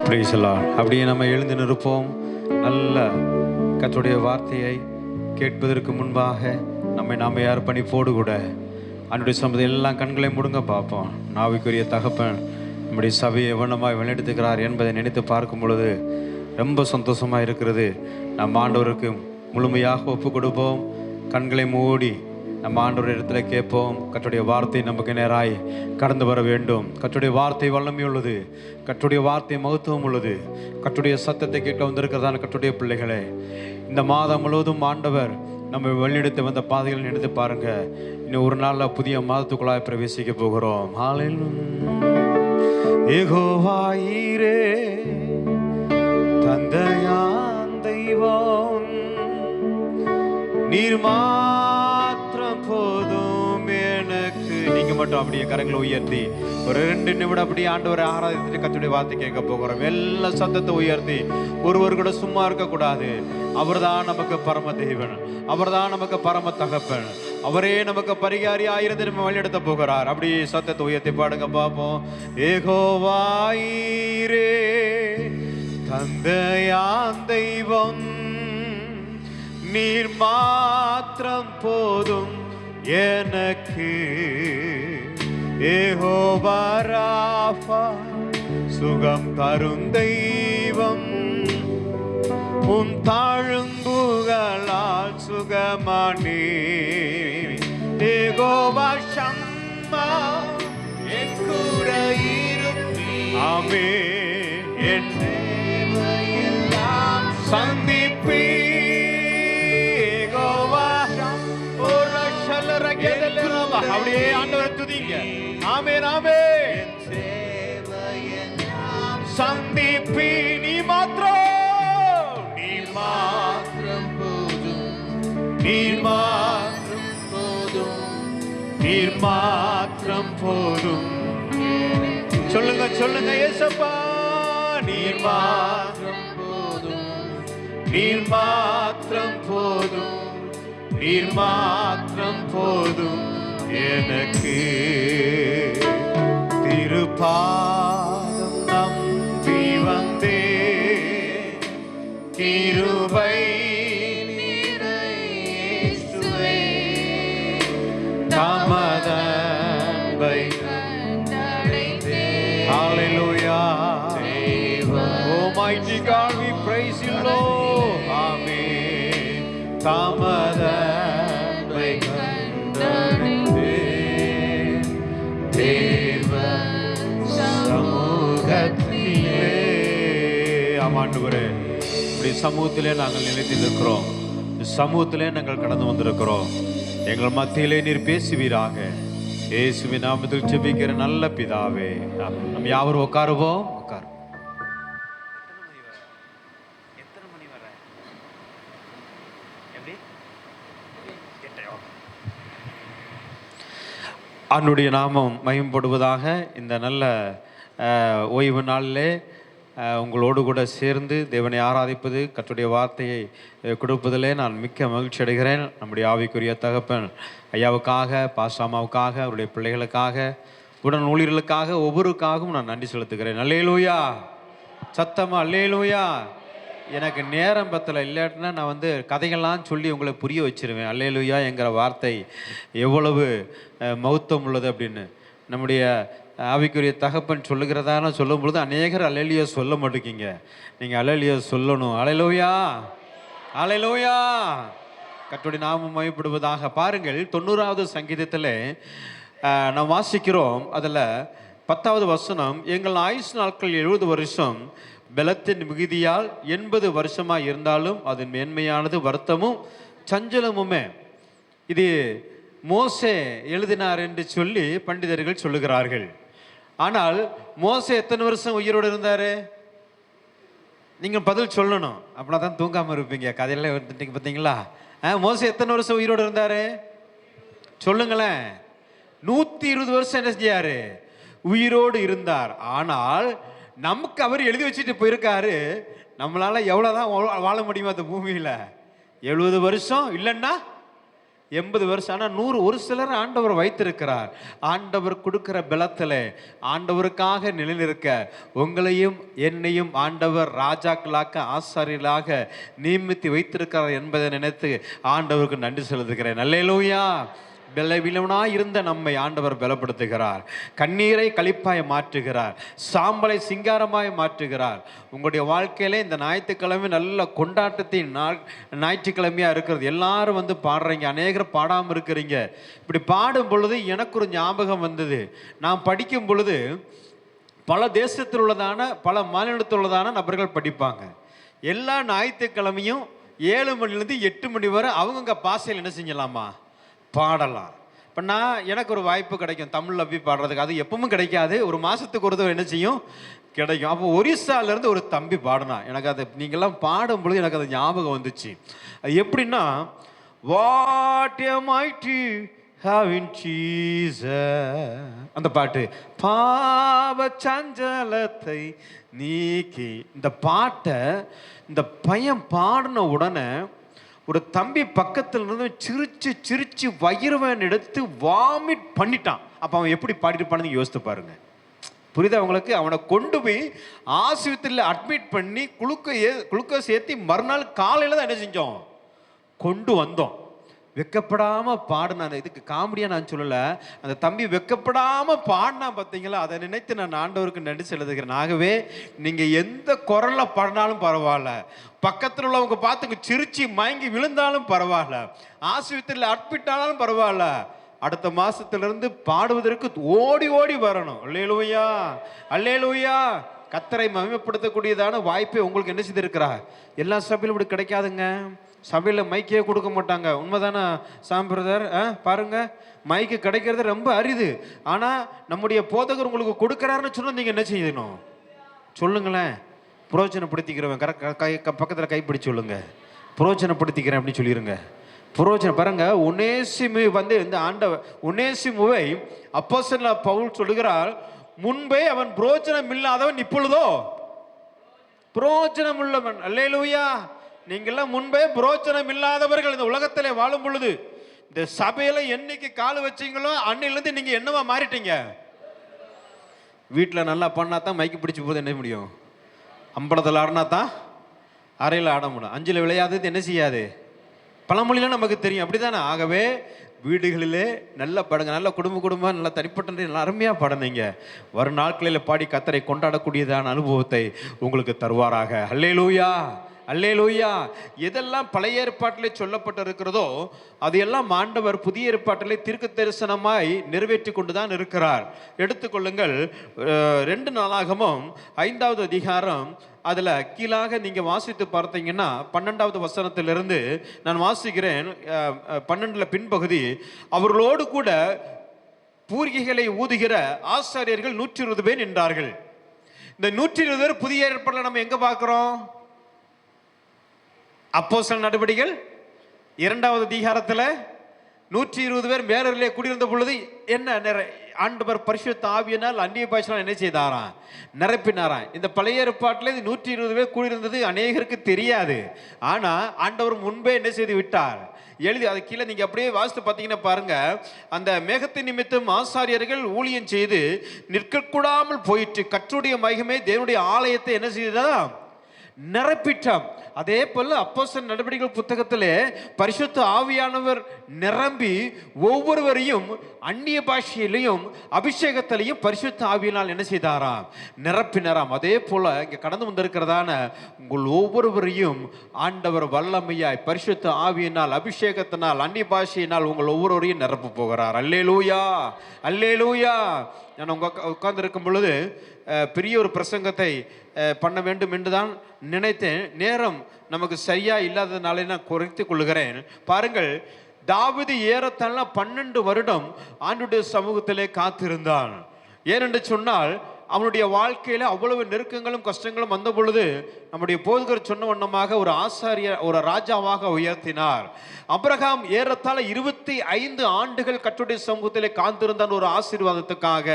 Praise the Lord. அப்படியே நம்ம எழுந்து நிற்போம். நல்ல கர்த்தருடைய வார்த்தையை கேட்பதற்கு முன்பாக நம்மை நாமே அர்ப்பணிப்போடு கூட அன்றைய சம்பதை எல்லாம் கண்களை முடுங்க பார்ப்போம். நாவிக்குரிய தகப்பன் நம்முடைய சபையை எவ்வளமாய் வழிநடத்துகிறார் என்பதை நினைத்து பார்க்கும் பொழுது ரொம்ப சந்தோஷமாக இருக்கிறது. நம்ம ஆண்டவருக்கு முழுமையாக ஒப்பு கொடுப்போம். கண்களை மூடி நம்ம ஆண்டவர் இடத்துல கேட்போம். கர்த்தருடைய வார்த்தை நமக்கு நேராய் கடந்து வர வேண்டும். கர்த்தருடைய வார்த்தை வல்லமை உள்ளது. கர்த்தருடைய வார்த்தை மகத்துவம் உள்ளது. கர்த்தருடைய சத்தத்தை கேட்க வந்திருக்கிறதான கர்த்தருடைய பிள்ளைகளே, இந்த மாதம் முழுவதும் ஆண்டவர் நம்ம வழிநடத்தி வந்த பாதைகள் நினைத்து பாருங்க. இன்னும் ஒரு நாளில் புதிய மாதத்துக்குள்ளாய் பிரவேசிக்க போகிறோம். யெகோவாயீரே தந்தையாம் தெய்வம், நீர் மாத்திரம் போதும் எனக்கு. நீங்க மட்டும் அப்படியே கரங்களை உயர்த்தி ஒரு 2 நிமிடம் அப்படியே ஆண்டவரை ஆராதித்துட்டு கர்த்தருடைய வார்த்தை கேட்க போகிறோம். எல்லா சத்தத்தை உயர்த்தி, ஒருவர் கூட சும்மா இருக்கக்கூடாது. அவர்தான் நமக்கு பரம தெய்வன், அவர்தான் நமக்கு பரம தகப்பன், அவரே நமக்கு பரிகாரியாயிருந்து நம்ம வழிநடத்த போகிறார். அப்படி சத்தத்தை உயர்த்தி பாடுங்க பார்ப்போம். யெகோவாயீரே தந்தையாம் தெய்வம், நீர் மாத்திரம் போதும் எனக்கு. யெகோவா ராஃபா சுகம் தரும் தெய்வம், உன் தாழும்புகளால் சுகமானே. யெகோவா ஷம்மா என் கூட இருப்பீர். ஆமென். என் தேவையெல்லாம் சந்திப்பீர். அப்படியே ஆண்டவரை துதிங்க. ஆமென் ஆமென். சந்திப்பி நீ மாத்திரம், நீ மாத்திரம் போதும், நீ மாத்திரம் போதும், நீ மாத்திரம் போதும். சொல்லுங்க சொல்லுங்க இயேசுப்பா. நீர் மாத்திரம் போதும், நீர் மாத்திரம் போதும், நீர் மாத்திரம் போதும் எனக்கு. திருப்பாதம் நம்பி வந்தே, கிருபை நிறைசுவே, தமதன்பை கண்டடைந்தே. Hallelujah. Almighty God, we praise you, Lord. Amen. தமதன்பை கண்டடைந்தே, தேவ சமூகத்திலே. ஆமாண்டவரே, இப்படி சமூகத்திலே நாங்கள் நிலைத்திருக்கிறோம். சமூகத்திலே நாங்கள் கடந்து வந்திருக்கிறோம். எங்கள் மத்தியிலே நீர் பேசுவீராக. இயேசுவின் நாமத்தில் ஜெபிக்கிற நல்ல பிதாவே. நம்ம யாவரும் உட்காருவோம். உட்காரு. அவனுடைய நாமம் மகிமைப்படுவதாக. இந்த நல்ல ஓய்வு நாளிலே உங்களோடு கூட சேர்ந்து தேவனை ஆராதிப்பது, கர்த்தருடைய வார்த்தையை கொடுப்பதிலே நான் மிக்க மகிழ்ச்சி அடைகிறேன். நம்முடைய ஆவிக்குரிய தகப்பன் ஐயாவுக்காக, பாஸ்டாமாவுக்காக, அவருடைய பிள்ளைகளுக்காக, உடன் ஊழியர்களுக்காக, ஒவ்வொருக்காகவும் நான் நன்றி செலுத்துகிறேன். அல்லேலூயா. சத்தமா அல்லேலூயா. எனக்கு நேரம் பத்தலை, இல்லாட்டினா நான் கதைகள்லாம் சொல்லி உங்களை புரிய வச்சிருவேன். அல்லேலூயா என்கிற வார்த்தை எவ்வளவு மகத்துவம் உள்ளது அப்படின்னு நம்முடைய ஆவிக்குரிய தகப்பன் சொல்லுகிறதான சொல்லும் பொழுது அநேகர் அல்லேலூயா சொல்ல மாட்டேங்கிங்க. நீங்கள் அல்லேலூயா சொல்லணும். அல்லேலூயா அல்லேலூயா. கர்த்தருடைய நாமம் மகிமைப்படுவதாக. பாருங்கள், 90வது சங்கீதத்தில் நாம் வாசிக்கிறோம். அதில் 10வது வசனம், எங்கள் ஆயுசு நாட்கள் 70 வருஷம், பலத்தின் மிகுதியால் 80 வருஷமாக இருந்தாலும் அது மேன்மையானது, வருத்தமும் சஞ்சலமுமே. இது மோசே எழுதினார் என்று சொல்லி பண்டிதர்கள் சொல்லுகிறார்கள். ஆனால் மோசே எத்தனை வருஷம் உயிரோடு இருந்தார்? நீங்கள் பதில் சொல்லணும், அப்படின்னா தான் தூங்காமல் இருப்பீங்க. கதையெல்லாம் வந்துட்டீங்க பார்த்தீங்களா? மோசே எத்தனை வருஷம் உயிரோடு இருந்தார் சொல்லுங்களேன். 120 வருஷம் என்ன செஞ்சார்? உயிரோடு இருந்தார். ஆனால் நமக்கு அவர் எழுதி வச்சுட்டு போயிருக்காரு. நம்மளால எவ்வளோதான் வாழ முடியுமா அந்த பூமியில்? 70 வருஷம் இல்லைன்னா 80 வருஷம். ஆனால் 100 ஒரு சிலர் ஆண்டவர் வைத்திருக்கிறார். ஆண்டவர் கொடுக்கிற பலத்தில் ஆண்டவருக்காக நிலைநிற்க உங்களையும் என்னையும் ஆண்டவர் ராஜாக்களாக ஆசாரியர்களாக நியமித்து வைத்திருக்கிறார் என்பதை நினைத்து ஆண்டவருக்கு நன்றி செலுத்துகிறேன். அல்லேலூயா. பலவீனனாய் இருந்த நம்மை ஆண்டவர் பலப்படுத்துகிறார். கண்ணீரை களிப்பாய் மாற்றுகிறார். சாம்பலை சிங்காரமாய் மாற்றுகிறார். உங்களுடைய வாழ்க்கையில இந்த ஞாயிற்றுக்கிழமை நல்ல கொண்டாட்டத்தின் ஞாயிற்றுக்கிழமையா இருக்கிறது. எல்லாரும் வந்து பாடுறீங்க, அநேகர் பாடாமல் இருக்கிறீங்க. இப்படி பாடும் பொழுது எனக்கு ஒரு ஞாபகம் வந்தது. நான் படிக்கும் பொழுது பல தேசத்தில் உள்ளதான பல மாநிலத்தில் உள்ளதான நபர்கள் படிப்பாங்க. எல்லா ஞாயிற்றுக்கிழமையும் 7 மணிலேருந்து 8 மணி வரை அவங்கவுங்க பாஷையில் என்ன செஞ்சலாமா பாடலாம். இப்போ எனக்கு ஒரு வாய்ப்பு கிடைக்கும் தமிழில் போய் பாடுறதுக்கு. அது எப்பவும் கிடைக்காது, ஒரு மாதத்துக்கு ஒரு தடவை என்ன செய்யும் கிடைக்கும். அப்போ ஒரிசாலேருந்து ஒரு தம்பி பாடினா, எனக்கு அதை நீங்கள்லாம் பாடும் பொழுது எனக்கு அது ஞாபகம் வந்துச்சு. அது எப்படின்னா, what a mighty having Jesus, அந்த பாட்டு, பாவ சஞ்சலத்தை நீக்கி. இந்த பாட்டை இந்த பையன் பாடின உடனே ஒரு தம்பி பக்கத்தில் இருந்து சிரிச்சு சிரிச்சு வயிறுவன் எடுத்து வாமிட் பண்ணிட்டான். அப்போ அவன் எப்படி பாடிட்டு யோசித்து பாருங்க. புரியுதா அவங்களுக்கு? அவனை கொண்டு போய் ஆஸ்பத்திரியில் அட்மிட் பண்ணி குளுக்கோஸ் ஏற்றி மறுநாள் காலையில் தான் என்ன செஞ்சோம், கொண்டு வந்தோம். வெக்கப்படாமல் பாடினான். இதுக்கு காமெடியாக நான் சொல்லலை, அந்த தம்பி வெக்கப்படாமல் பாடினா பார்த்தீங்களா, அதை நினைத்து நான் ஆண்டவருக்கு நன்றி செலுத்துகிறேன். ஆகவே நீங்கள் எந்த குரலில் பாடினாலும் பரவாயில்ல, பக்கத்தில் உள்ளவங்க பார்த்துங்க சிரிச்சு மயங்கி விழுந்தாலும் பரவாயில்ல, ஆஸ்பத்திரியில் அட்மிட் ஆனாலும் பரவாயில்ல, அடுத்த மாசத்திலிருந்து பாடுவதற்கு ஓடி ஓடி வரணும். அல்லேலூயா, அல்லேலூயா. கர்த்தரை மகிமைப்படுத்தக்கூடியதான வாய்ப்பை உங்களுக்கு என்ன செய்திருக்கிறார். எல்லா சபையிலும் இப்படி கிடைக்காதுங்க. சபையில் மைக்கே கொடுக்க மாட்டாங்க. உண்மைதானே சாம் பிரதர்? பாருங்க, மைக்கு கிடைக்கிறது ரொம்ப அரிது. ஆனால் நம்முடைய போதகர் உங்களுக்கு கொடுக்குறாருன்னு சொன்னால் நீங்கள் என்ன செய்யணும் சொல்லுங்களேன். புரோஜனப்படுத்திக்கிறவன் பக்கத்தில் கைப்பிடிச்சு சொல்லுங்க, புரோஜனப்படுத்திக்கிறேன் அப்படின்னு சொல்லிடுங்க. புரோஜனம் பாருங்க. ஒனேசிமு வந்து இந்த ஆண்டவர் ஒனேசிமுவை அப்போஸ்தலனாகிய பவுல் சொல்லுகிறார், முன்பே அவன் புரோஜனம் இல்லாதவன் இப்பொழுதோ புரோஜனம் உள்ளவன். அல்லேலூயா. நீங்கள்லாம் முன்பே புரோஜனம் இல்லாதவர்கள் இந்த உலகத்திலே வாழும் பொழுது இந்த சபையில என்னைக்கு கால் வச்சீங்களோ அன்னையிலேருந்து நீங்க என்னவா மாறிட்டீங்க. வீட்டில் நல்லா பண்ணா தான் மைக்கு பிடிச்சி போது என்ன முடியும், அம்பலத்தில் ஆடினா தான் அறையில் ஆட முடியும், 5ல் விளையாதது என்ன செய்யாது. பழமொழிலாம் நமக்கு தெரியும், அப்படிதானே? ஆகவே வீடுகளிலே நல்லா பாடுங்க, நல்ல குடும்பம் நல்லா தனிப்பட்ட நல்லா அருமையாக பாடுனீங்க. வரும் நாட்களில் பாடி கர்த்தரை கொண்டாடக்கூடியதான அனுபவத்தை உங்களுக்கு தருவாராக. அல்லேலூயா, அல்லேலூயா. எதெல்லாம் பழைய ஏற்பாட்டிலே சொல்லப்பட்டிருக்கிறதோ அதையெல்லாம் ஆண்டவர் புதிய ஏற்பாட்டிலே தீர்க்க தரிசனமாய் நிறைவேற்றி கொண்டு தான் இருக்கிறார். எடுத்துக்கொள்ளுங்கள், 2 நாளாகமும் 5வது அதிகாரம், அதில் கீழாக நீங்கள் வாசித்து பார்த்தீங்கன்னா 12வது வசனத்திலிருந்து நான் வாசிக்கிறேன். 12 பின்பகுதி, அவர்களோடு கூட பூரிகைகளை ஊதுகிற ஆசாரியர்கள் 120 பேர் நின்றார்கள். இந்த 120 பேர் புதிய ஏற்பாட்டில் நம்ம எங்கே பார்க்குறோம்? அப்போஸ்தலர் நடவடிக்கைகள் 2வது அதிகாரத்தில் 120 பேர் மேலறையிலே குடியிருந்த பொழுது என்ன ஆண்டவர் பரிசுத்த ஆவியினால் அந்நிய பாஷையால் என்ன செய்தாராம், நிரப்பினாராம். இந்த பழைய ஏற்பாட்டில் 120 பேர் கூடியிருந்தது அநேகருக்கு தெரியாது. ஆனால் ஆண்டவர் முன்பே என்ன செய்து விட்டார், எழுதி. அது கீழே நீங்கள் அப்படியே வாசித்து பார்த்தீங்கன்னா பாருங்க, அந்த மேகத்தின் நிமித்தம் ஆசாரியர்கள் ஊழியம் செய்து நிற்கக்கூடாமல் போயிட்டு கர்த்தருடைய மகிமை தேவனுடைய ஆலயத்தை என்ன செய்ததா, நிரப்பிட்டாம். அதே போல அப்போஸ்தலர் நடவடிக்கைகள் புத்தகத்திலே பரிசுத்த ஆவியானவர் நிரம்பி ஒவ்வொருவரையும் அந்நிய பாஷையிலையும் அபிஷேகத்திலையும் பரிசுத்த ஆவியினால் என்ன செய்தாராம், நிரப்பினாராம். அதே போல இங்கே கடந்து வந்திருக்கிறதான உங்கள் ஒவ்வொருவரையும் ஆண்டவர் வல்லமையாய் பரிசுத்த ஆவியினால் அபிஷேகத்தினால் அந்நிய பாஷையினால் உங்கள் ஒவ்வொருவரையும் நிரப்ப போகிறார். அல்லேலூயா, அல்லேலூயா. நான் உட்கார்ந்து இருக்கும் பொழுது பெரிய ஒரு பிரசங்கத்தை பண்ண வேண்டும் என்று தான் நினைத்தேன். நேரம் நமக்கு சரியா இல்லாததுனால நான் குறைத்து கொள்கிறேன். பாருங்கள், தாவீது ஏறத்தாழ 12 வருடம் ஆண்டவருடைய சமூகத்திலே காத்திருந்தான். ஏனென்று சொன்னால் அவனுடைய வாழ்க்கையில அவ்வளவு நெருக்கங்களும் கஷ்டங்களும் வந்த பொழுது நம்முடைய போதகர் சொன்ன வண்ணமாக ஒரு ஆசாரியர், ஒரு ராஜாவாக உயர்த்தினார். ஆபிரகாம் ஏறத்தாழ 25 ஆண்டுகள் கர்த்தருடைய சமூகத்திலே காத்திருந்தான் ஒரு ஆசீர்வாதத்துக்காக.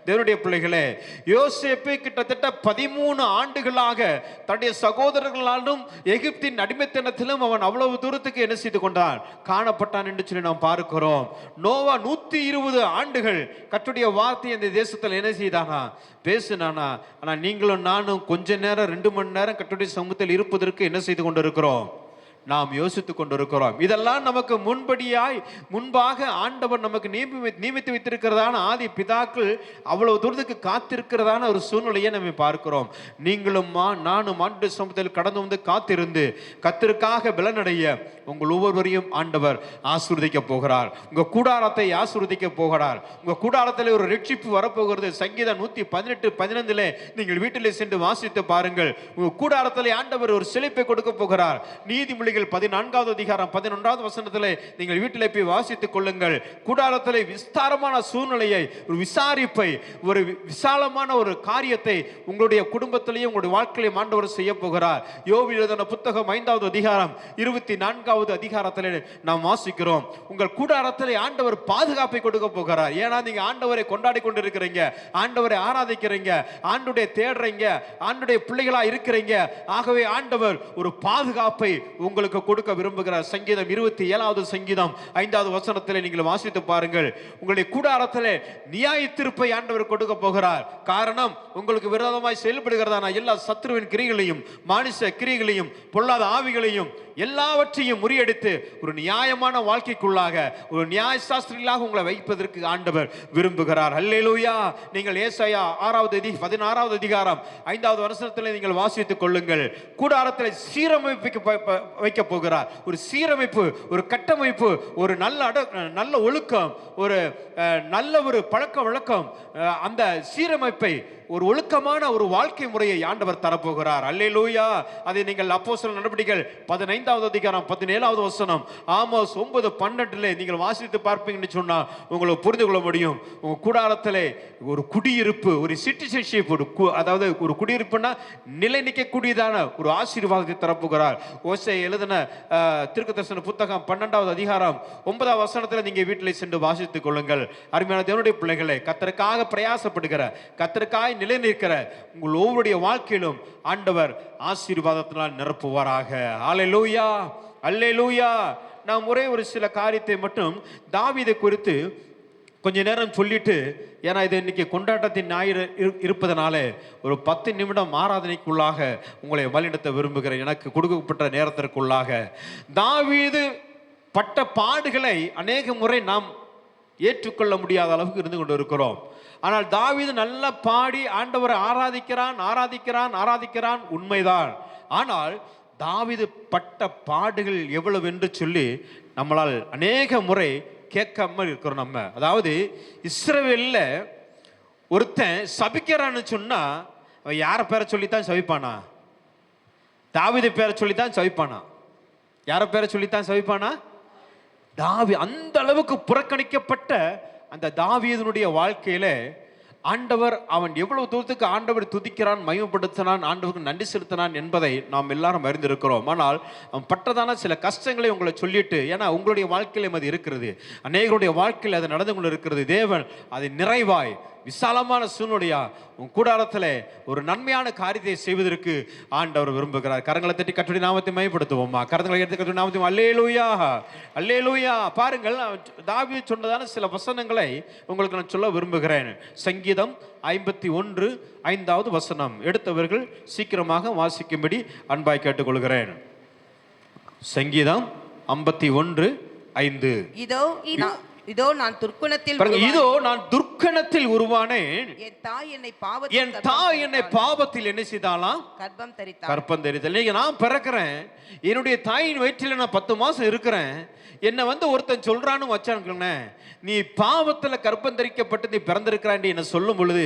தேவனுடைய பிள்ளைகளே, யோசேப்பு கிட்டத்தட்ட 13 ஆண்டுகளாக தன்னுடைய சகோதரர்களாலும் எகிப்தின் அடிமைத்தனத்திலும் அவன் அவ்வளவு தூரத்துக்கு என்ன செய்து கொண்டான், காணப்பட்டான் என்று சொல்லி நாம் பார்க்கிறோம். நோவா 120 ஆண்டுகள் கர்த்தருடைய வார்த்தை இந்த தேசத்தில் என்ன செய்தானா, பேசினானா. ஆனா நீங்களும் நானும் கொஞ்ச நேரம் 2 மணி நேரம் கர்த்தருடைய சமூகத்தில் இருப்பதற்கு என்ன செய்து கொண்டிருக்கிறோம், நாம் யோசித்துக் கொண்டிருக்கிறோம். இதெல்லாம் நமக்கு முன்பாக ஆண்டவர் நமக்கு நியமித்து வைத்திருக்கிறதான ஆதி பிதாக்கள் அவ்வளவு தூரத்துக்கு காத்திருக்கிறதான ஒரு சூழ்நிலையை நம்ம பார்க்கிறோம். நீங்களும் நானும் ஆண்டு சமூகத்தில் கடந்து வந்து காத்திருந்து கர்த்தருக்காக பலனடைய உங்கள் ஒவ்வொருவரையும் ஆண்டவர் ஆசீர்வதிக்க போகிறார். உங்க கூடாரத்தை ஆசீர்வதிக்க போகிறார். உங்க கூடாரத்தில் ஒரு ரட்சிப்பு வரப்போகிறது. சங்கீதம் 118:15 நீங்கள் வீட்டிலே சென்று வாசித்து பாருங்கள். உங்க கூடாரத்தில் ஆண்டவர் ஒரு செழிப்பை கொடுக்க போகிறார். நீதிமொழிகள் 14வது அதிகாரம் 11வது வசனத்திலே நீங்கள் வீட்டிலே போய் வாசித்துக் கொள்ளுங்கள். கூடாரத்திலே விஸ்தாரமான சூழ்நிலையை, ஒரு விசாரிப்பை, ஒரு விசாலமான ஒரு காரியத்தை உங்களுடைய குடும்பத்திலேயே உங்களுடைய வாழ்க்கையிலே ஆண்டவர் செய்ய போகிறார். யோபு எழுதின புத்தகம் 5வது அதிகாரம் 24வது அதிகாரத்திலே நாம் வாசிக்கிறோம். உங்கள் கூடாரத்திலே ஆண்டவர் பாதுகாப்பை கொடுக்க போகிறார். ஏன்னா நீங்க ஆண்டவரை கொண்டாடி கொண்டிருக்கிறீங்க, ஆண்டவரை ஆராதிக்கிறீங்க, ஆண்டவரை தேடுறீங்க, ஆண்டவருடைய பிள்ளைகளா இருக்கிறீங்க. ஆகவே ஆண்டவர் ஒரு பாதுகாப்பை உங்களுக்கு கொடுக்க விரும்புகிறார். சங்கீதம் 27வது சங்கீதம் 5வது வசனத்திலே நீங்கள் வாசித்து பாருங்கள். உங்களுடைய கூடாரத்திலே நியாய தீர்ப்பை ஆண்டவர் கொடுக்க போகிறார். காரணம், உங்களுக்கு விரோதமாய் செயல்படுகிறதான எல்லா சத்துருவின் கிரிகளையும், மானுஷ கிரிகளையும், பொல்லாத ஆவிகளையும் எல்லாவற்றையும் முறியடித்து ஒரு நியாயமான வாழ்க்கைக்குள்ளாக, ஒரு நியாய சாஸ்திரிகளாக உங்களை வைப்பதற்கு ஆண்டவர் விரும்புகிறார். அல்லேலூயா. நீங்கள் ஏசாயா 16வது அதிகாரம் 5வது வசனத்தில் நீங்கள் வாசித்துக் கொள்ளுங்கள். கூடாரத்தில் சீரமைப்பு வைக்க போகிறார். ஒரு சீரமைப்பு, ஒரு கட்டமைப்பு, ஒரு நல்ல ஒழுக்கம், ஒரு நல்ல ஒரு பழக்க வழக்கம், அந்த சீரமைப்பை, ஒரு ஒழுக்கமான ஒரு வாழ்க்கை முறையை ஆண்டவர் தரப்போகிறார். அல்லேலூயா. அதை நீங்கள் அப்போஸ்தலர் நடவடிக்கைகள் 15வது அதிகாரம் 17வது வசனம், ஆமோஸ் 9:12 நீங்கள் வாசித்து பார்ப்பீங்கன்னு சொன்னா உங்களுக்கு புரிந்து கொள்ள முடியும். உங்க கூடாரத்திலே ஒரு குடியிருப்பு, ஒரு சிட்டிசன்ஷிப், அதாவது ஒரு குடியிருப்புனா நிலை நிற்கக்கூடியதான ஒரு ஆசீர்வாதத்தை தரப்போகிறார். ஓசை எழுதின தீர்க்கதரிசன புத்தகம் 12வது அதிகாரம் 9வது வசனத்தில் நீங்க வீட்டில் சென்று வாசித்துக் கொள்ளுங்கள். அருமையான தேவனுடைய பிள்ளைகளை, கர்த்தருக்காக பிரயாசப்படுகிற, கர்த்தருக்காக நிலை நிற்கிற உங்கள் ஒவ்வொருடைய வாழ்க்கையிலும் ஆண்டவர் ஆசீர்வாதத்தினால் நிரப்புவாராக. அல்லேலூயா, அல்லேலூயா. நாம் ஒரே ஒரு சில காரியத்தை மட்டும் தாவீதை குறித்து கொஞ்ச நேரம் சொல்லிட்டு, ஏன்னா இது இன்னைக்கு கொண்டாட்டத்தின் ஞாயிறு இருப்பதனால ஒரு 10 நிமிடம் ஆராதனைக்குள்ளாக உங்களை வழிநடத்த விரும்புகிறேன். எனக்கு கொடுக்கப்பட்ட நேரத்திற்குள்ளாக தாவீது பட்ட பாடுகளை அநேக முறை நாம் ஏற்றுக்கொள்ள முடியாத அளவுக்கு இருந்து கொண்டு இருக்கிறோம். ஆனால் தாவீது நல்லா பாடி ஆண்டவரை ஆராதிக்கிறான், உண்மைதான். ஆனால் தாவீது பட்ட பாடுகள் எவ்வளவு என்று சொல்லி நம்மளால் அநேக முறை கேட்காம இருக்கிறோம். நம்ம அதாவது இஸ்ரவேல்ல ஒருத்தன் சபிக்கிறான்னு சொன்னா யார பேரை சொல்லித்தான் சபிப்பானா? தாவீது பேரை சொல்லித்தான் சபிப்பானா? யார பேரை சொல்லித்தான் சபிப்பானா? அந்த அளவுக்கு புறக்கணிக்கப்பட்ட அந்த தாவீதுனுடைய வாழ்க்கையில ஆண்டவர், அவன் எவ்வளவு தூரத்துக்கு ஆண்டவர் துதிக்கிறான், மகிமைப்படுத்தினான், ஆண்டவருக்கு நன்றி செலுத்தினான் என்பதை நாம் எல்லாரும் அறிந்திருக்கிறோம். ஆனால் அவன் பட்டதான சில கஷ்டங்களை உங்களை சொல்லிட்டு, ஏன்னா உங்களுடைய வாழ்க்கையிலும் அது இருக்கிறது, அநேகருடைய வாழ்க்கையில் அது நடந்து கொண்டு இருக்கிறது. தேவன் அதை நிறைவாய் விசாலமான சூழ்நிலையா உன் கூடாரத்தில் ஒரு நன்மையான காரியத்தை செய்வதற்கு ஆண்டவர் விரும்புகிறார். கரங்களை தட்டி கர்த்தருடைய நாமத்தை மகிமைப்படுத்துவோமா? கரங்களை எடுத்து கர்த்தருடைய நாமத்தை அல்லேலூயா, அல்லேலூயா. பாருங்கள், தாவீது சொன்னதான சில வசனங்களை உங்களுக்கு நான் சொல்ல விரும்புகிறேன். சங்கீதம் 51:5வது வசனம் எடுத்தவர்கள் சீக்கிரமாக வாசிக்கும்படி அன்பாய் கேட்டுக்கொள்கிறேன். சங்கீதம் 51:5. இதோ நான் துர்க்குணத்தில் உருவானேன். என் தாய் என்னை பாவத்தில் என்ன செய்தாலாம்? கர்ப்பம் தரித்தல். நீங்க நான் பிறக்கிறேன், என்னுடைய தாயின் வயிற்றில் நான் 10 மாசம் இருக்கிறேன். என்னை ஒருத்தன் சொல்றான்னு வச்சானுங்களே, நீ பாவத்துல கர்ப்பம் தரிக்கப்பட்டு நீ பிறந்திருக்கிறான் என்ன சொல்லும் பொழுது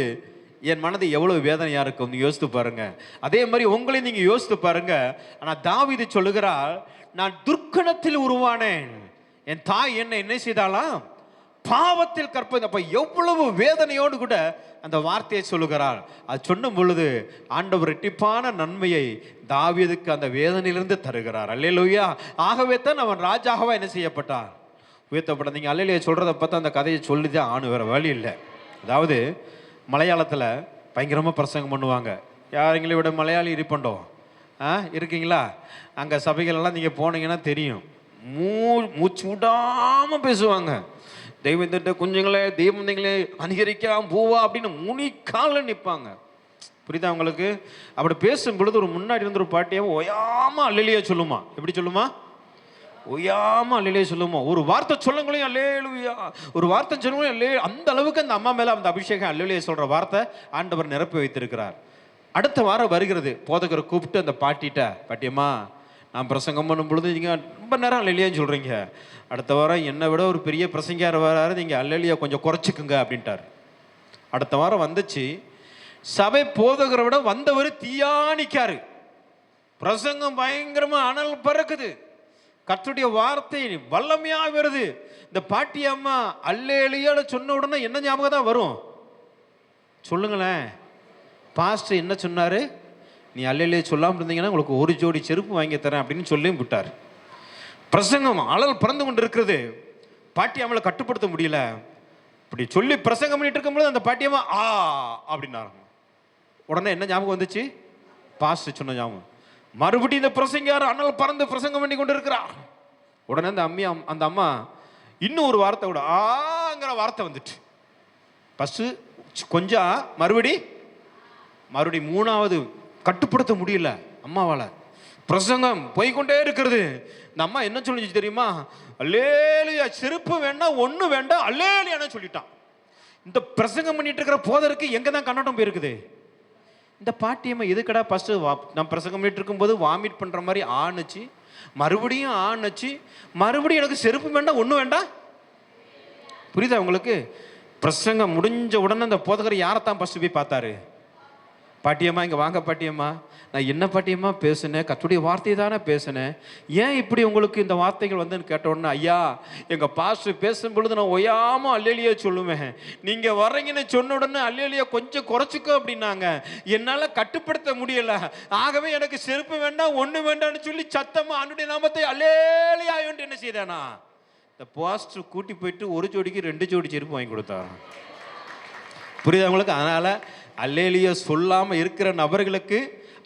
என் மனது எவ்வளவு வேதனையா இருக்கும். நீங்க யோசித்து பாருங்க. அதே மாதிரி உங்களையும் நீங்க யோசித்து பாருங்க. ஆனா தாவீது சொல்லுகிறார், நான் துர்க்குணத்தில் உருவானேன், என் தாய் என்ன செய்தாலாம்? பாவத்தில் கற்பது. அப்ப எவ்வளவு வேதனையோடு கூட அந்த வார்த்தையை சொல்லுகிறார். அது சொன்னும் பொழுது ஆண்டவர் இரட்டிப்பான நன்மையை தாவீதுக்கு அந்த வேதனையிலிருந்து தருகிறார். அல்லேலூயா. ஆகவே தான் அவன் ராஜாகவா என்ன செய்யப்பட்டான், உயர்த்தப்பட்ட. நீங்கள் அல்லேலூயா சொல்றதை பார்த்தா அந்த கதையை சொல்லி தான் ஆணு, வேற வழி இல்லை. அதாவது மலையாளத்தில் பயங்கரமாக பிரசங்கம் பண்ணுவாங்க. யாருங்களை விட மலையாளி இருப்பண்டோம் இருக்கீங்களா? அங்கே சபைகளெல்லாம் நீங்கள் போனீங்கன்னா தெரியும், மூச்சு விடாமல் பேசுவாங்க. தெய்வத்திட்ட குஞ்சுங்களே, தெய்வங்களே அனுகரிக்காம பூவா அப்படின்னு முனிக்கால நிற்பாங்க. புரியுதா உங்களுக்கு? அப்படி பேசும் பொழுது ஒரு முன்னாடி இருந்த ஒரு பாட்டியாவும் ஒயாமல் அல்லேலூயா சொல்லுமா. எப்படி சொல்லுமா? ஒய்யாம அல்லேலூயா சொல்லுமா. ஒரு வார்த்தை சொல்லுங்களையும் அல்லேலூயா, ஒரு வார்த்தை சொல்லுங்களையும் அல்லே. அந்த அளவுக்கு அந்த அம்மா மேலே அந்த அபிஷேகம் அல்லேலூயா சொல்கிற வார்த்தை ஆண்டவர் நிரப்பி வைத்திருக்கிறார். அடுத்த வாரம் வருகிறது. போதகரை கூப்பிட்டு அந்த பாட்டிட்ட, பாட்டியம்மா நான் பிரசங்கம் பண்ணும் பொழுது நீங்கள் ரொம்ப நேரம் அல்லேலூயான்னு சொல்கிறீங்க, அடுத்த வாரம் என்னை விட ஒரு பெரிய பிரசங்கியார் வராரு, நீங்கள் அல்லேலூயா கொஞ்சம் குறைச்சிக்குங்க அப்படின்ட்டார். அடுத்த வாரம் வந்துச்சு. சபை போதகரை விட வந்தவர் தீயானிக்காரு. பிரசங்கம் பயங்கரமாக அனல் பறக்குது. கர்த்தருடைய வார்த்தை வல்லமையா வருது. இந்த பாட்டி அம்மா அல்லேலூயான்னு சொன்ன உடனே என்ன ஞாபகம் தான் வரும் சொல்லுங்களேன்? பாஸ்டர் என்ன சொன்னாரு? நீ அல்லேலூயா சொல்லாமல் இருந்தீங்கன்னா உங்களுக்கு ஒரு ஜோடி செருப்பு வாங்கி தரேன் அப்படின்னு சொல்லியும் விட்டார். பிரசங்கம் அனல் பறந்து கொண்டு இருக்கிறது. பாட்டி அம்மாவை கட்டுப்படுத்த முடியல. இப்படி சொல்லி பிரசங்கம் பண்ணிட்டு இருக்கும்போது அந்த பாட்டியம்மா ஆ அப்படின்னாங்க. உடனே என்ன ஞாபகம் வந்துச்சு? பாஸ்டர் சொன்ன ஞாபகம். மறுபடியும் இந்த பிரசங்கியார் அனல் பறந்து பிரசங்கம் பண்ணி கொண்டு இருக்கிறார். உடனே அந்த அம்மா இன்னும் ஒரு வார்த்தை கூட ஆங்கிற வார்த்தை வந்துட்டு, ஃபஸ்ட்டு கொஞ்சம் மறுபடி மூணாவது கட்டுப்படுத்த முடியல அம்மாவால். பிரசங்கம் போய்கொண்டே இருக்கிறது. இந்த அம்மா என்ன சொல்லிச்சு தெரியுமா? அல்லேலூயா, செருப்பு வேண்டாம் ஒன்று வேண்டாம் அல்லேலூயான்னு சொல்லிட்டான். இந்த பிரசங்கம் பண்ணிட்டு இருக்கிற போதருக்கு எங்கே தான் கண்ணோட்டம் போயிருக்குது? இந்த பாட்டியம்மா எதுக்கடா ஃபஸ்ட்டு நான் பிரசங்கம் பண்ணிட்டு இருக்கும்போது வாமிட் பண்ணுற மாதிரி ஆணுச்சு, மறுபடியும் ஆணுச்சு, மறுபடியும் எனக்கு செருப்பு வேண்டாம் ஒன்றும் வேண்டாம். புரியுதா உங்களுக்கு? பிரசங்கம் முடிஞ்ச உடனே அந்த போதகர் யாரைத்தான் ஃபஸ்ட்டு போய் பார்த்தாரு? பாட்டியம்மா இங்கே வாங்க பாட்டியம்மா, நான் என்ன பாட்டியம்மா பேசுனேன்? கர்த்தருடைய வார்த்தை தானே பேசுனேன், ஏன் இப்படி உங்களுக்கு இந்த வார்த்தைகள் வந்துன்னு கேட்ட உடனே, ஐயா எங்கள் பாஸ்டர் பேசும் பொழுது நான் ஒய்யாமல் அல்லேலூயா சொல்லுவேன், நீங்கள் வர்றீங்கன்னு சொன்ன உடனே அல்லேலூயா கொஞ்சம் குறைச்சிக்கோ அப்படின்னாங்க. என்னால் கட்டுப்படுத்த முடியலை, ஆகவே எனக்கு செருப்பு வேண்டாம் ஒன்று வேண்டாம்னு சொல்லி சத்தமாக ஆண்டவருடைய நாமத்தை அல்லேலூயா என்று என்ன செய்தானா, இந்த பாஸ்டர் கூட்டி போயிட்டு ஒரு ஜோடிக்கு 2 ஜோடி செருப்பு வாங்கி கொடுத்தார். புரியுதா உங்களுக்கு? அதனால் அல்லேலூயா சொல்லாமல் இருக்கிற நபர்களுக்கு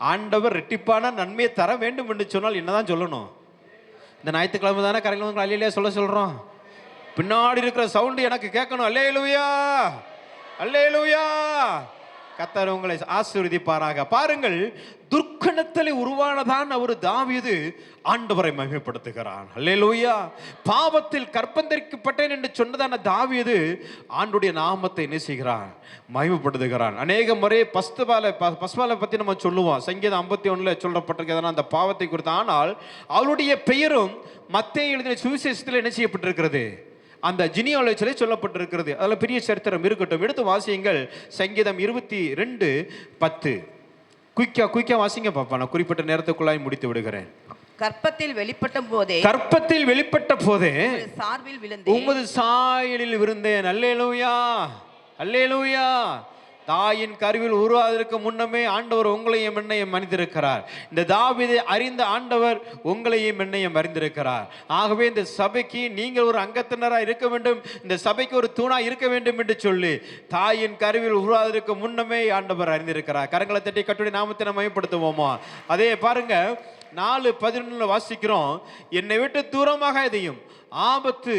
ஆண்டவர் ரெட்டிப்பான நன்மையை தர வேண்டும் என்று சொன்னால் என்னதான் சொல்லணும்? இந்த ஞாயிற்றுக்கிழமை தானே கரெக்டாக அல்லேலூயா சொல்கிறோம். பின்னாடி இருக்கிற சவுண்டு எனக்கு கேட்கணும், அல்லேலூயா அல்லேலூயா. கர்த்தர் உங்களை ஆசீர்வதிப்பாராக. பாருங்கள், துர்க்கணத்தில் உருவானதான் ஒரு தாவீது ஆண்டவரை மகிமைப்படுத்துகிறான். அல்லேலூயா. பாவத்தில் கற்பந்தரிக்கப்பட்டேன் என்று சொன்னதான தாவீது ஆண்டுடைய நாமத்தை என்ன செய்கிறான்? மகிமைப்படுத்துகிறான். அநேக முறை பஸ்பாலை பற்றி நம்ம சொல்லுவோம். சங்கீதம் 51 சொல்லப்பட்டிருக்கிறதுனா அந்த பாவத்தை குறித்து. ஆனால் அவளுடைய பெயரும் மத்தேயு எழுதின சுவிசேஷத்தில் என்ன செய்யப்பட்டிருக்கிறது? அந்த ஜினியாலஜியிலே சொல்லப்பட்டிருக்கிறது. அதில் பெரிய சரித்திரம் இருக்கட்டும். எடுத்து வாசியுங்கள். சங்கீதம் 22:10. குயிக்கா வாசிங்க பாப்பா, நான் குறிப்பிட்ட நேரத்துக்குள்ளாய் முடித்து விடுகிறேன். கற்பத்தில் வெளிப்பட்ட போதே சார்பில் விழுந்தேன், உமது சாயலில் விழுந்தேன். அல்லேலூயா அல்லேலூயா. தாயின் கருவில் உருவாவதற்கு முன்னமே ஆண்டவர் உங்களையும் என்னையும் அறிந்திருக்கிறார். இந்த தாவீதை அறிந்த ஆண்டவர் உங்களையும் என்னையும் அறிந்திருக்கிறார். ஆகவே இந்த சபைக்கு நீங்கள் ஒரு அங்கத்தினராக இருக்க வேண்டும், இந்த சபைக்கு ஒரு தூணா இருக்க வேண்டும் என்று சொல்லி தாயின் கருவில் உருவாவதற்கு முன்னமே ஆண்டவர் அறிந்திருக்கிறார். கரங்களை தட்டி கர்த்தருடைய நாமத்தை நாம் மகிமைப்படுத்துவோமா? அதே பாருங்க, 4:11 வாசிக்கிறோம், என்னை விட்டு தூரமாக எதையும் ஆபத்து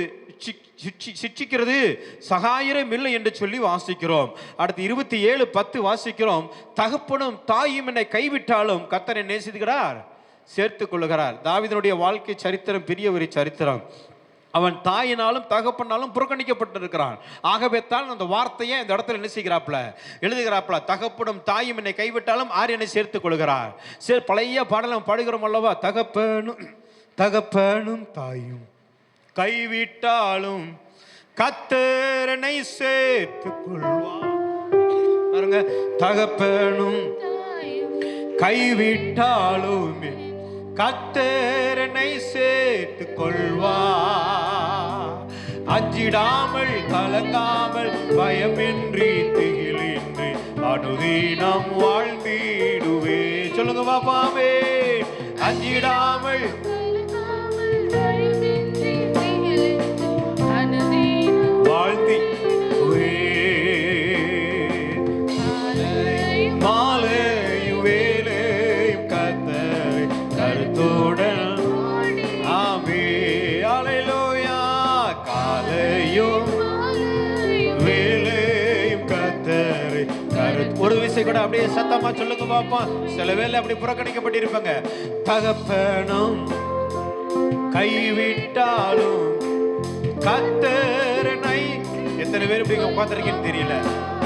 சிக்ஷிக்கிறது சகாயரம் இல்லை என்று சொல்லி வாசிக்கிறோம். அடுத்து 27:10 வாசிக்கிறோம், தகப்பனும் தாயும் என்னை கைவிட்டாலும் கர்த்தர் என்னை நேசிக்கிறார், சேர்த்துக் கொள்ளுகிறார். தாவீதுடைய வாழ்க்கை சரித்திரம் பெரிய ஒரு சரித்திரம். அவன் தாயினாலும் தகப்பனாலும் புறக்கணிக்கப்பட்டிருக்கிறான். ஆகவே தான் அந்த வார்த்தையை இந்த இடத்துல என்ன செய்கிறாப்ல எழுதுகிறாப்ல, தகப்பனும் தாயும் என்னை கைவிட்டாலும் ஆர் என்னை சேர்த்துக் கொள்கிறார். சரி, பழைய பாடலாம் பாடுகிறோம் அல்லவா, தகப்பனும் தாயும் கைவிட்டாலும் கர்த்தர் என்னை சேர்த்துக் கொள்வார். பாருங்க, தகப்பனும் கைவிட்டாலும் கர்த்தர் என்னை சேர்த்துக் கொள்வார். 5 அஞ்சிடாமல் கலங்காமல் பயமின்றி திகிலின்றி அனுதினம் வாழ்ந்திடுவே. சொல்லுங்க பாப்பாவே. அஞ்சிடாமல் வாழ்த்தி மாலையும் வேலையும் கர்த்தரை கருத்துடன் ஆமே. அல்லேலூயா. காலையும் வேலையும் கர்த்தரை கருத்து. ஒரு விஷயம் கூட அப்படியே சத்தமா சொல்லுங்க பாப்பா. சில வேளை அப்படி புறக்கணிக்கப்பட்டிருப்பாங்க. தகப்பனும் கைவிட்டாலும் கர்த்தரனை. எத்தனை பேர் இப்படி உட்கார்ந்திருக்கீங்கன்னு தெரியல.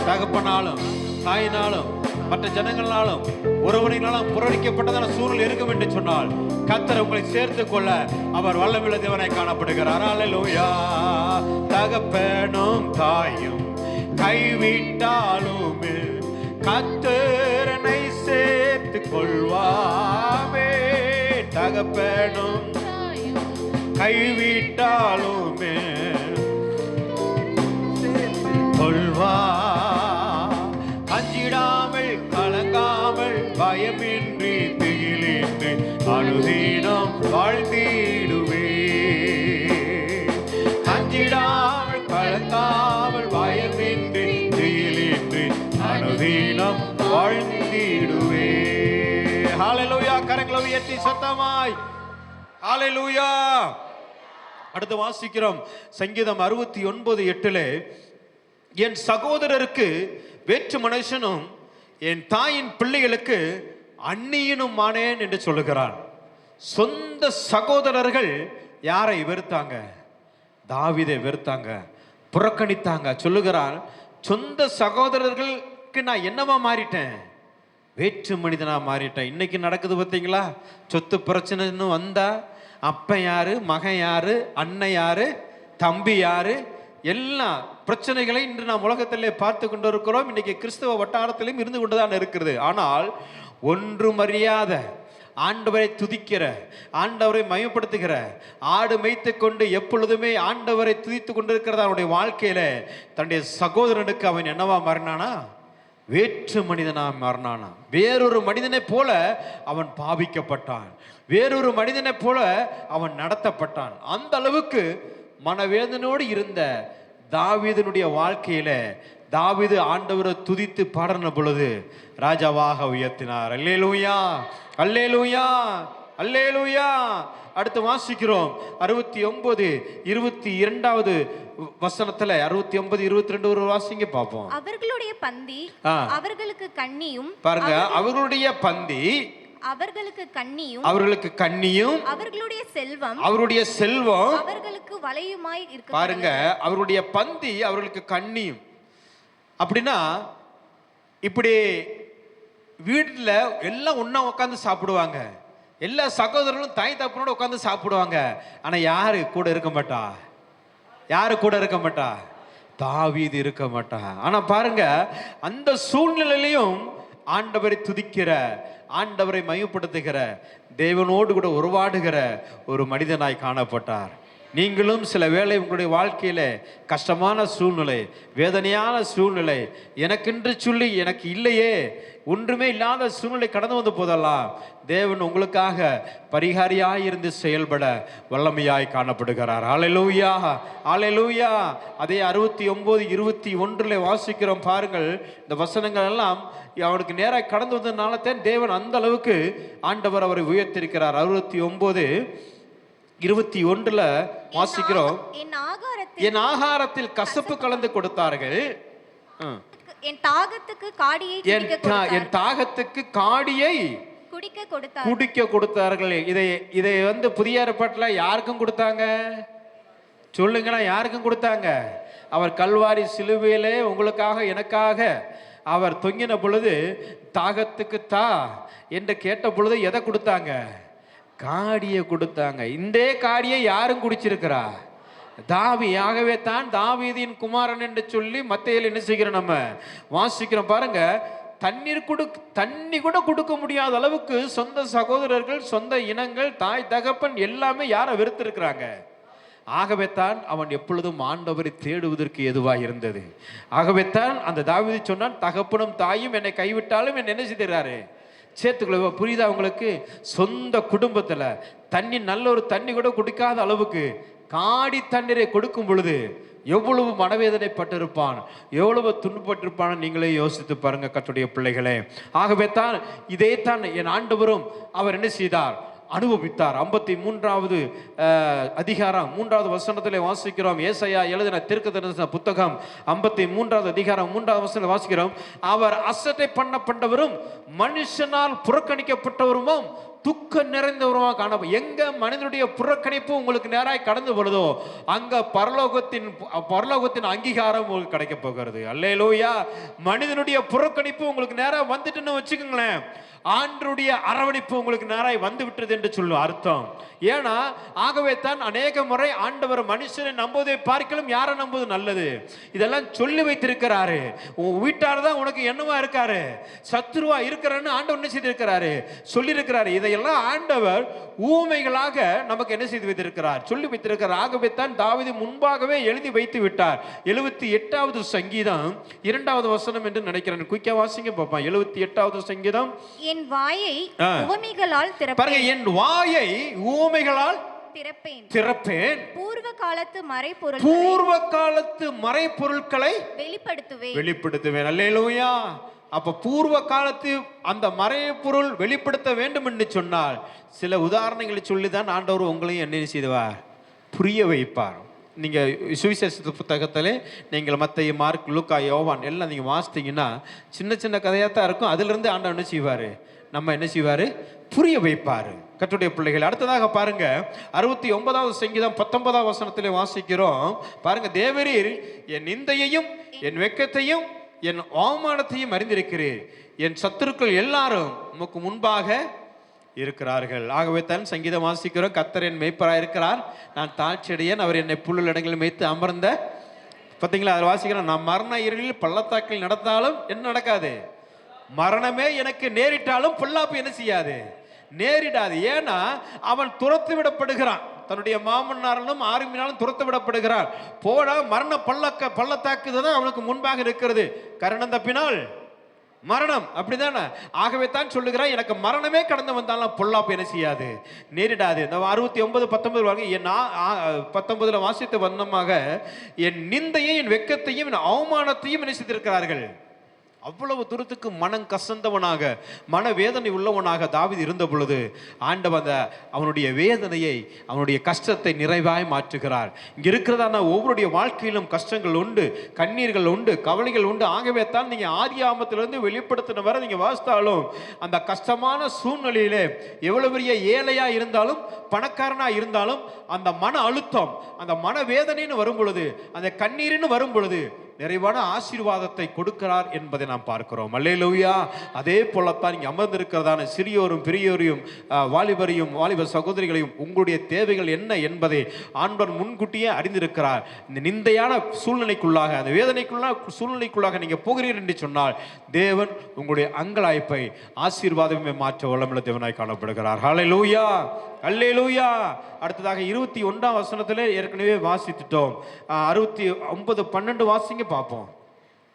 தகப்பனாலும் தாயினாலும் மற்ற ஜனங்களாலும் ஒருவனாலும் புறக்கணிக்கப்பட்டதான சூழல் இருக்கும் என்று சொன்னால் கர்த்தர் உங்களை சேர்த்துக் கொள்ள அவர் வல்லமையுள்ள தேவனாய் காணப்படுகிறார். அல்லேலூயா. தகப்பனும் தாயும் கைவிட்டாலும் கர்த்தரனை சேர்த்துக் கொள்வாமே. தகப்பனும் கைவிட்டாலுமே கொள்வா. அஞ்சிடாமல் கலங்காமல் பயமின்றி திகிலின்றி அனுதினம் வாழ்ந்திடுவே. அஞ்சிடாமல் கலங்காமல் பயமின்றி திகிலின்றி அனுதினம் வாழ்ந்திடுவே. ஹல்லேலூயா. கரங்களை உயர்த்தி சத்தமாய் ஹல்லேலூயா. அடுத்து வாசிக்கிறோம் சங்கீதம் 69:8. என் சகோதரருக்கு வேற்று மனுஷனும் என் தாயின் பிள்ளைகளுக்கு அந்நியனும் ஆனேன் என்று சொல்லுகிறான். சொந்த சகோதரர்கள் யாரை வெறுத்தாங்க? தாவீதை வெறுத்தாங்க, புறக்கணித்தாங்க. சொல்லுகிறான், சொந்த சகோதரர்களுக்கு நான் என்னவா மாறிட்டேன்? வேற்று மனிதனா மாறிட்டேன். இன்னைக்கு நடக்குது பார்த்தீங்களா? சொத்து பிரச்சனைன்னு வந்தா அப்பன் யாரு, மகன் யாரு, அண்ணன் யாரு, தம்பி யாரு, எல்லா பிரச்சனைகளை இன்று நாம் உலகத்திலே பார்த்து கொண்டு இருக்கிறோம். இன்னைக்கு கிறிஸ்தவ வட்டாரத்திலும் இருந்து கொண்டுதான் இருக்கிறது. ஆனால் ஒன்றும் அறியாத ஆண்டவரை துதிக்கிற, ஆண்டவரை மயப்படுத்துகிற, ஆடு மேய்த்து கொண்டு எப்பொழுதுமே ஆண்டவரை துதித்து கொண்டிருக்கிறது அவனுடைய வாழ்க்கையில தன்னுடைய சகோதரனுக்கு அவன் என்னவா மாறினானா? வேற்று மனிதனா மாறினானா? வேறொரு மனிதனை போல அவன் பாவிக்கப்பட்டான், வேறொரு மனிதனை போல அவன் நடத்தப்பட்டான். அந்த அளவுக்கு மனவேதனோடு இருந்த தாவீதினுடைய வாழ்க்கையில தாவீது ஆண்டவரை துதித்து பாடின பொழுது ராஜாவாக உயர்த்தினார். அல்லேலூயா, அல்லேலூயா, அல்லேலூயா. அடுத்து வாசிக்கிறோம் 69:22 வசனத்துல. 69:22 ஒரு வாசிங்க பாப்போம். அவர்களுடைய பந்தி அவர்களுக்கு கண்ணியும். பாருங்க, அவர்களுடைய பந்தி அவர்களுக்கு கண்ணியும், அவர்களுக்கு கண்ணியும், அவர்களுடைய செல்வம், அவருடைய செல்வம் அவர்களுக்கு வலையுமாய் இருக்கு. பாருங்க, அவருடைய பந்தி அவர்களுக்கு கண்ணியும். அப்படின்னா இப்படி வீட்டுல எல்லாம் ஒண்ணா உட்காந்து சாப்பிடுவாங்க, எல்லா சகோதரர்களும் தாய் தப்பனோட உட்காந்து சாப்பிடுவாங்க. ஆனா யாரு கூட இருக்க மாட்டா? யாரு கூட இருக்க மாட்டா? தாவீது இருக்க மாட்டா. ஆனா பாருங்க, அந்த சூழ்நிலையிலையும் ஆண்டவரை துதிக்கிற, ஆண்டவரை மயப்படுத்துகிற, தேவனோடு கூட உருவாடுகிற ஒரு மனிதனாய் காணப்பட்டார். நீங்களும் சில வேளை உங்களுடைய வாழ்க்கையில கஷ்டமான சூழ்நிலை, வேதனையான சூழ்நிலை, எனக்கென்று சொல்லி எனக்கு இல்லையே, ஒன்றுமே இல்லாத சூழ்நிலை கடந்து வந்த போதெல்லாம் தேவன் உங்களுக்காக பரிகாரியாய் இருந்து செயல்பட வல்லமையாய் காணப்படுகிறார். அல்லேலூயா, அல்லேலூயா. அதே 69:21 வாசிக்கிறோம். பாருங்கள், இந்த வசனங்கள் எல்லாம் அவனுக்கு நேராக கடந்து வந்ததுனால தான் தேவன் அந்த அளவுக்கு ஆண்டவர் அவரை உயர்த்திருக்கிறார். 69:21 வாசிக்கிறோம். என் ஆகாரத்தில் கசப்பு கலந்து கொடுத்தார்கள், என் தாகத்துக்கு காடியை குடிக்க கொடுத்தார்கள். இதை புதிய ஏற்பாட்டில் யாருக்கும் கொடுத்தாங்க? சொல்லுங்களா, யாருக்கும் கொடுத்தாங்க? அவர் கல்வாரி சிலுவையிலே உங்களுக்காக எனக்காக அவர் தொங்கின பொழுது தாகத்துக்கு தா என்று கேட்ட பொழுது எதை கொடுத்தாங்க? காடியை கொடுத்தாங்க. இந்த காடியை யாரும் குடிச்சிருக்கிறா? ஆகவே தான் தாவீதின் குமாரன் என்று சொல்லி மத்தேயுல என்ன செய்கிறோம், நம்ம வாசிக்கிறோம். பாருங்க, தண்ணி கூட கொடுக்க முடியாத அளவுக்கு சொந்த சகோதரர்கள், சொந்த இனங்கள், தாய் தகப்பன் எல்லாமே யாரை வெறுத்திருக்கிறாங்க? ஆகவே தான் அவன் எப்பொழுதும் ஆண்டவரை தேடுவதற்கு எதுவாக இருந்தது. ஆகவே தான் அந்த தாவீது சொன்னான், தகப்பனும் தாயும் என்னை கைவிட்டாலும் என்ன செய்கிறாரு, சேர்த்துக்கொள்ள. புரியுதா உங்களுக்கு? சொந்த குடும்பத்துல தண்ணி, நல்ல ஒரு தண்ணி கூட குடிக்காத அளவுக்கு காடி தண்ணீரை கொடுக்கும் பொழுது எவ்வளவு மனவேதனை பட்டிருப்பான், எவ்வளவு துன்பப்பட்டிருப்பான். நீங்களே யோசித்து பாருங்க கர்த்தருடைய பிள்ளைகளே. ஆகவே தான் இதை தான் என் ஆண்டவரும் அவர் என்ன செய்தார், அனுபவித்தார். 53வது அதிகாரம் 3வது வசனத்திலே வாசிக்கிறோம். ஏசாயா எழுதின தீர்க்கதரிசன புத்தகம் 53வது அதிகாரம் 3வது வசனத்தில் வாசிக்கிறோம். அவர் அசட்டை பண்ணப்பட்டவரும் மனுஷனால் புறக்கணிக்கப்பட்டவரும் துக்கம் நிறைந்தவருமா காணப்படும். எங்க மனிதனுடைய புறக்கணிப்பு உங்களுக்கு நேராய் கடந்து பொழுதோ அங்க பரலோகத்தின் அங்கீகாரம் உங்களுக்கு கிடைக்க போகிறது. அல்லேலூயா. மனிதனுடைய புறக்கணிப்பு உங்களுக்கு நேரா வந்துட்டுன்னு வச்சுக்கோங்களேன், ஆண்டருடைய அரவணைப்பு உங்களுக்கு நேராய் வந்து விட்டது என்று சொல்லும் அர்த்தம். ஏன்னா ஆகவே தான் அநேக முறை ஆண்டவர் மனுஷனை நம்புவதை பார்க்கலும் யாரை நம்புவது நல்லது, இதெல்லாம் சொல்லி வைத்திருக்கிறாரு. உன் வீட்டார் தான் உனக்கு என்னவா இருக்காரு, சத்துருவா இருக்கிறன்னு ஆண்டவர் என்ன செய்திருக்கிறாரு, சொல்லி இருக்கிறாரு. இதையெல்லாம் ஆண்டவர் ஊமைகளாக நமக்கு என்ன செய்து வைத்திருக்கிறார், சொல்லி வைத்திருக்கிறார். ஆகவே தான் தாவீது முன்பாகவே எழுதி வைத்து விட்டார். 78வது சங்கீதம் 2வது வசனம் என்று நினைக்கிறேன். குயிக்கா வாசிங்க பாப்பா. 78வது சங்கீதம். என் வாயை உவமைகளால் திறப்பேன். பாருங்க, என் வாயை உவமைகளால் திறப்பேன். பூர்வ காலத்து மறைபொருட்களை வெளிப்படுத்துவேன். அல்லேலூயா. அப்ப பூர்வ காலத்து அந்த மறைபொருள் வெளிப்படுத்த வேண்டும் என்று சொன்னால் சில உதாரணங்களை சொல்லிதான் ஆண்டவர் உங்களையும் என்ன செய்வார், புரிய வைப்பார். நீங்க சுவிசேஷ புத்தகத்திலே நீங்கள் மத்தேயு, மார்க், லூக்கா, யோவான் எல்லாம் நீங்க வாசித்தீங்கன்னா சின்ன சின்ன கதையா தான் இருக்கும். அதுல இருந்து ஆண்டவர் என்ன செய்வாரு, நம்ம என்ன செய்வாரு, புரிய வைப்பாரு. கர்த்தருடைய பிள்ளைகள், அடுத்ததாக பாருங்க 69வது சங்கீதம் 19வது வசனத்திலே வாசிக்கிறோம். பாருங்க, தேவரீர் என் நிந்தையையும் என் வெட்கத்தையும் என் அவமானத்தையும் அறிந்திருக்கிறீர், என் சத்துருக்கள் எல்லாரும் உமக்கு முன்பாக இருக்கிறார்கள். ஆகவே தான் சங்கீதம் வாசிக்கிறோம், கர்த்தர் என் மேய்ப்பராய் இருக்கிறார், நான் தாழ்ச்சியடையேன், அவர் என்னை புல்லுள்ள இடங்களில் மேய்த்து அமர்ந்த. பார்த்தீங்களா, அதில் வாசிக்கிறோம், நான் மரண இருளில் பள்ளத்தாக்கில் நடந்தாலும் என்ன நடக்காது, மரணமே எனக்கு நேரிட்டாலும் பொல்லாப்பு என்ன செய்யாது, நேரிடாது. ஏன்னா அவன் துரத்து விடப்படுகிறான், தன்னுடைய மாமன்னாரும் ஆர்மினாலும் துரத்து விடப்படுகிறான். போடா, மரண பள்ளத்தாக்கு தான் அவனுக்கு முன்பாக இருக்கிறது, கரணம் தப்பினால் மரணம், அப்படிதானே? ஆகவே தான் சொல்லுகிறான், எனக்கு மரணமே கடந்து வந்தாலும் பொல்லாப்பு என்ன செய்யாது, நேரிடாது. இந்த 69-19 என் 19 வாசித்த வண்ணமாக என் நிந்தையை என் வெட்கத்தையும் என் அவமானத்தையும் என்ன செய்திருக்கிறார்கள். அவ்வளவு தூரத்துக்கு மனம் கசந்தவனாக மனவேதனை உள்ளவனாக தாவீது இருந்த பொழுது ஆண்டவர் அவனுடைய வேதனையை, அவனுடைய கஷ்டத்தை நிறைவாய் மாற்றுகிறார். இங்க இருக்கிறதான ஒவ்வொருடைய வாழ்க்கையிலும் கஷ்டங்கள் உண்டு, கண்ணீர்கள் உண்டு, கவலைகள் உண்டு. ஆகவே தான் நீங்க ஆதி ஆமத்திலிருந்து வெளிப்படுத்தின வரை நீங்க வாசித்தாலும் அந்த கஷ்டமான சூழ்நிலையிலே எவ்வளவு பெரிய ஏழையா இருந்தாலும் பணக்காரனா இருந்தாலும் அந்த மன அழுத்தம், அந்த மனவேதனைன்னு வரும் பொழுது, அந்த கண்ணீர்னு வரும் பொழுது நிறைவான ஆசீர்வாதத்தை கொடுக்கிறார் என்பதை நாம் பார்க்கிறோம். அல்லேலூயா. அதே போலத்தான் இங்கே அமர்ந்திருக்கிறதான சிறியோரும் பெரியோரையும் வாலிபரையும் வாலிப சகோதரிகளையும் உங்களுடைய தேவைகள் என்ன என்பதை ஆண்டவர் முன்கூட்டியே அறிந்திருக்கிறார். இந்த நிந்தையான சூழ்நிலைக்குள்ளாக, அந்த சூழ்நிலைக்குள்ளாக நீங்க போகிறீர்கள் என்று சொன்னால் தேவன் உங்களுடைய அங்கலாய்ப்பை ஆசீர்வாதமே மாற்ற வல்லமையுள்ள தேவனாய் காணப்படுகிறார். ஹல்லேலூயா, அல்லேலூயா. அடுத்ததாக 21ஆம் வசனத்திலே ஏற்கனவே வாசித்துட்டோம். 69-12 வாசிங்க பார்ப்போம்.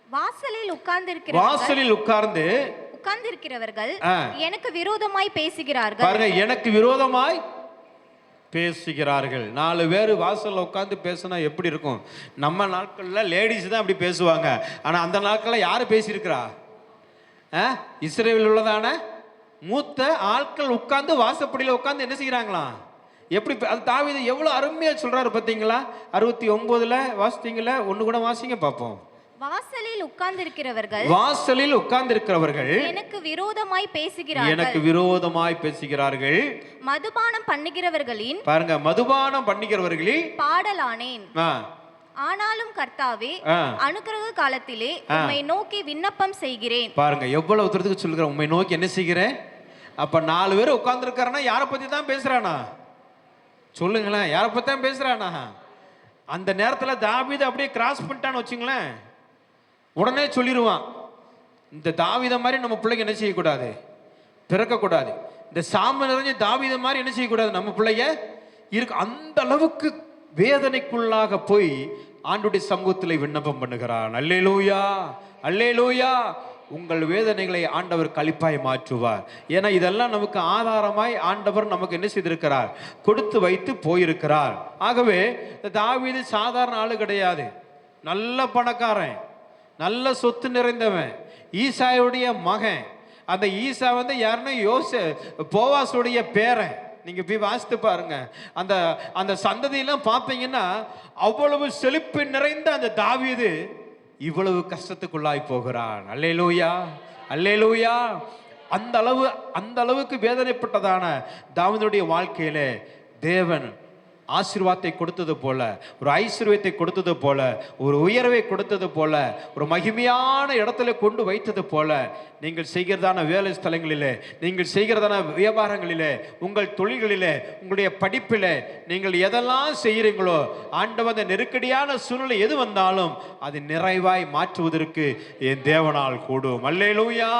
வாசலில் உட்கார்ந்திருக்கிறவர்கள் எனக்கு விரோதமாய் பேசுகிறார்கள். பாருங்க, எனக்கு விரோதமாய் பேசுகிறார்கள். 4 பேர் வாசல்ல உட்கார்ந்து பேசினா எப்படி இருக்கும்? நம்ம நாட்கள்ல லேடிஸ் தான் அப்படி பேசுவாங்க. ஆனா அந்த நாட்கள்ல யாரு பேசியிருக்கிறா? இஸ்ரவேலில் உள்ளதான மூத்த ஆட்கள் உட்கார்ந்து வாசப்படியில் உட்கார்ந்து என்ன செய்யறாங்களாம்? எப்படி அது தாவீது எவ்வளவு அருமையா சொல்றாரு பார்த்தீங்களா? 69ல வாசித்தீங்களா? ஒண்ணு கூட வாசிங்க பார்ப்போம். வாசலில் உட்கார்ந்திருக்கிறவர்கள் எனக்கு விரோதமாய் பேசுகிறார்கள். மதுபானம் பண்ணுகிறவர்களின், பாருங்க, மதுபானம் பண்ணுகிறவர்களில் பாடலானேன். ஆனாலும் கர்த்தாவே, அனுக்கிரக காலத்திலே உம்மை நோக்கி விண்ணப்பம் செய்கிறேன். பாருங்க, எவ்வளவு தூரத்துக்கு சொல்லுகிறேன், உம்மை நோக்கி என்ன செய்கிறேன். அப்ப 4 பேர் உட்கார்ந்து இருக்காருன்னா யாரை பத்தி தான் பேசுறானா? சொல்லுங்களேன், யாரை பத்தி தான் பேசுறானா? அந்த நேரத்துல தாவீது அப்படியே கிராஸ் பண்ணிட்டான்னு வச்சுங்களேன், உடனே சொல்லிடுவான், இந்த தாவீத மாதிரி நம்ம பிள்ளைங்க என்ன செய்யக்கூடாது, பிறக்கக்கூடாது. இந்த சாம நிறைஞ்ச தாவீத மாதிரி என்ன செய்யக்கூடாது நம்ம பிள்ளைங்க இருக்கு. அந்த அளவுக்கு வேதனைக்குள்ளாக போய் ஆண்டுடைய சமூகத்தில் விண்ணப்பம் பண்ணுகிறான். அல்லேலூயா, அல்லேலூயா. உங்கள் வேதனைகளை ஆண்டவர் களிப்பாய் மாற்றுவார். ஏன்னா இதெல்லாம் நமக்கு ஆதாரமாய் ஆண்டவர் நமக்கு என்ன செய்திருக்கிறார், கொடுத்து வைத்து போயிருக்கிறார். ஆகவே தாவீது சாதாரண ஆளு கிடையாது, நல்ல பணக்காரன், நல்ல சொத்து நிறைந்தவன், ஈசாயுடைய மகன். அந்த ஈசா யாருன்னா போவாசுடைய பேரன். நீங்க போய் வாசித்து பாருங்க, அந்த அந்த சந்ததியெல்லாம் பார்த்தீங்கன்னா அவ்வளவு செழிப்பு நிறைந்த அந்த தாவீது இவ்வளவு கஷ்டத்துக்குள்ளாய் போகிறான். அல்லேலூயா, அல்லேலூயா. அந்த அளவுக்கு வேதனைப்பட்டதான தாவீதுடைய வாழ்க்கையில தேவன் ஆசீர்வாதத்தை கொடுத்தது போல, ஒரு ஐஸ்வர்யத்தை கொடுத்தது போல, ஒரு உயர்வை கொடுத்தது போல, ஒரு மகிமையான இடத்துல கொண்டு வைத்தது போல, நீங்கள் செய்கிறதான வேலை ஸ்தலங்களிலே, நீங்கள் செய்கிறதான வியாபாரங்களிலே, உங்கள் தொழில்களிலே, உங்களுடைய படிப்பிலே, நீங்கள் எதெல்லாம் செய்கிறீங்களோ ஆண்டவர் அந்த நெருக்கடியான சூழ்நிலை எது வந்தாலும் அது நிறைவாய் மாற்றுவதற்கு என் தேவனால் கூடும். அல்லேலூயா,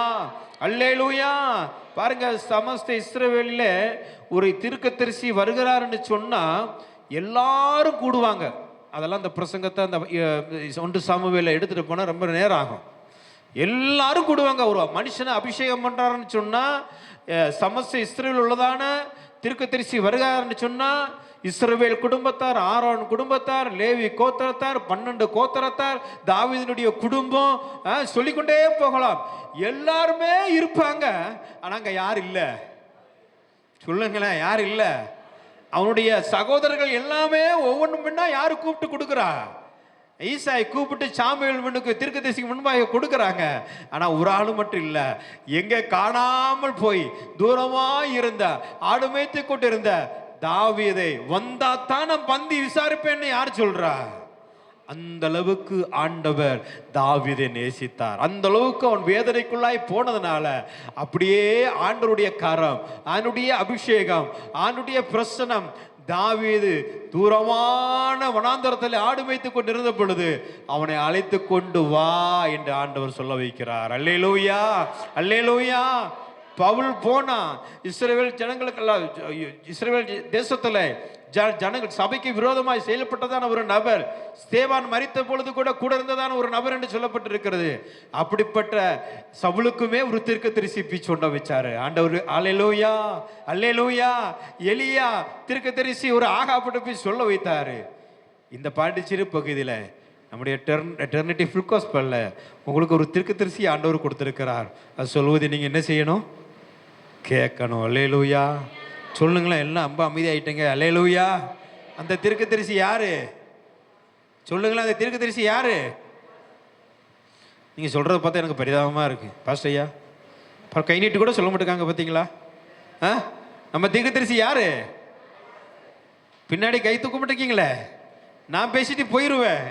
அல்லேலூயா. பாருங்க, சமஸ்த இஸ்ரவேலில் ஒரு தீர்க்கதரிசி வருகிறாருன்னு சொன்னா எல்லாரும் கூடுவாங்க. அதெல்லாம் அந்த பிரசங்கத்தை அந்த 1 சாமுவேல எடுத்துட்டு போனா ரொம்ப நேரம் ஆகும். எல்லாரும் கூடுவாங்க. ஒரு மனுஷனை அபிஷேகம் பண்றாருன்னு சொன்னா, சமஸ்த இஸ்ரவேல் உள்ளதான தீர்க்கதரிசி வருகிறாருன்னு சொன்னா, இஸ்ரவேல் குடும்பத்தார், ஆரோன் குடும்பத்தார், லேவி கோத்திரத்தார், 12 கோத்திரத்தார், தாவீதினுடைய குடும்பம், சொல்லிக்கொண்டே போகலாம். எல்லாருமே இருப்பாங்க. ஆனா அங்க யார் இல்ல? சொல்லுங்களேன், யார் இல்ல? அவனுடைய சகோதரர்கள் எல்லாமே ஒவ்வொன்றும் முன்னா யாரு கூப்பிட்டு கொடுக்குறா? ஈசாய் கூப்பிட்டு சாமுவேல் முன்னுக்கு தீர்க்கதரிசிக்கு முன்பாக கொடுக்குறாங்க. ஆனா ஒரு ஆளு மட்டும் இல்ல. எங்க காணாமல் போய் தூரமா இருந்த, ஆடு மேய்த்து கொண்டு இருந்த தாவீதை வந்தா தான் நான் பந்தி விசாரிப்பேன்னு யார் சொல்றா? அந்த அளவுக்கு ஆண்டவர் தாவீதை நேசித்தார். அந்த அளவுக்கு அவன் வேதனைக்குள்ளாய் போனதுனால அப்படியே ஆண்டவருடைய கரம், அவனுடைய அபிஷேகம், அவனுடைய பிரசனம் தாவீது தூரமான வனாந்தரத்தில் ஆடு மேய்த்துக் கொண்டிருந்த பொழுது அவனை அழைத்து கொண்டு வா என்று ஆண்டவர் சொல்ல வைக்கிறார். அல்லேலூயா, அல்லேலூயா. பவுல் போனா இஸ்ரவேல் ஜனங்களுக்கெல்லாம், இஸ்ரவேல் தேசத்துல ஜனங்கள் சபைக்கு விரோதமாய் செயல்பட்டதான ஒரு நபர், ஸ்தேவான் மரித்த பொழுது கூட இருந்ததான ஒரு நபர் என்று சொல்லப்பட்டிருக்கிறது. அப்படிப்பட்ட சவுலுக்குமே ஒரு தீர்க்கதரிசி பீச் சொன்ன வச்சாரு ஆண்டவர். அல்லேலூயா, அல்லேலூயா. எலியா தீர்க்கதரிசி ஒரு ஆகாப்பட்ட பீச் சொல்ல வைத்தாரு. இந்த பாண்டிச்சேரி பகுதியில் நம்முடைய எட்டர்னிட்டி ஃபுல் காஸ்பல்ல உங்களுக்கு ஒரு தீர்க்கதரிசி ஆண்டவர் கொடுத்திருக்கிறார். அது சொல்வதை நீங்க என்ன செய்யணும்? கேட்கணும். அல்லேலூயா. சொல்லுங்களேன். எல்லாம் ரொம்ப அமைதியாயிட்டங்க. அல்லேலூயா. அந்த தீர்க்கதரிசி யாரு? சொல்லுங்களேன், அந்த தீர்க்கதரிசி யாரு? நீங்க சொல்றத பார்த்தா எனக்கு பரிதாபமா இருக்கு. பாஸ்டர் ஐயா கை நீட்டு கூட சொல்ல மாட்டேங்க, பார்த்தீங்களா? நம்ம தீர்க்கதரிசி யாரு? பின்னாடி கை தூக்க மாட்டேங்கீங்களே. நான் பேசிட்டு போயிருவேன்.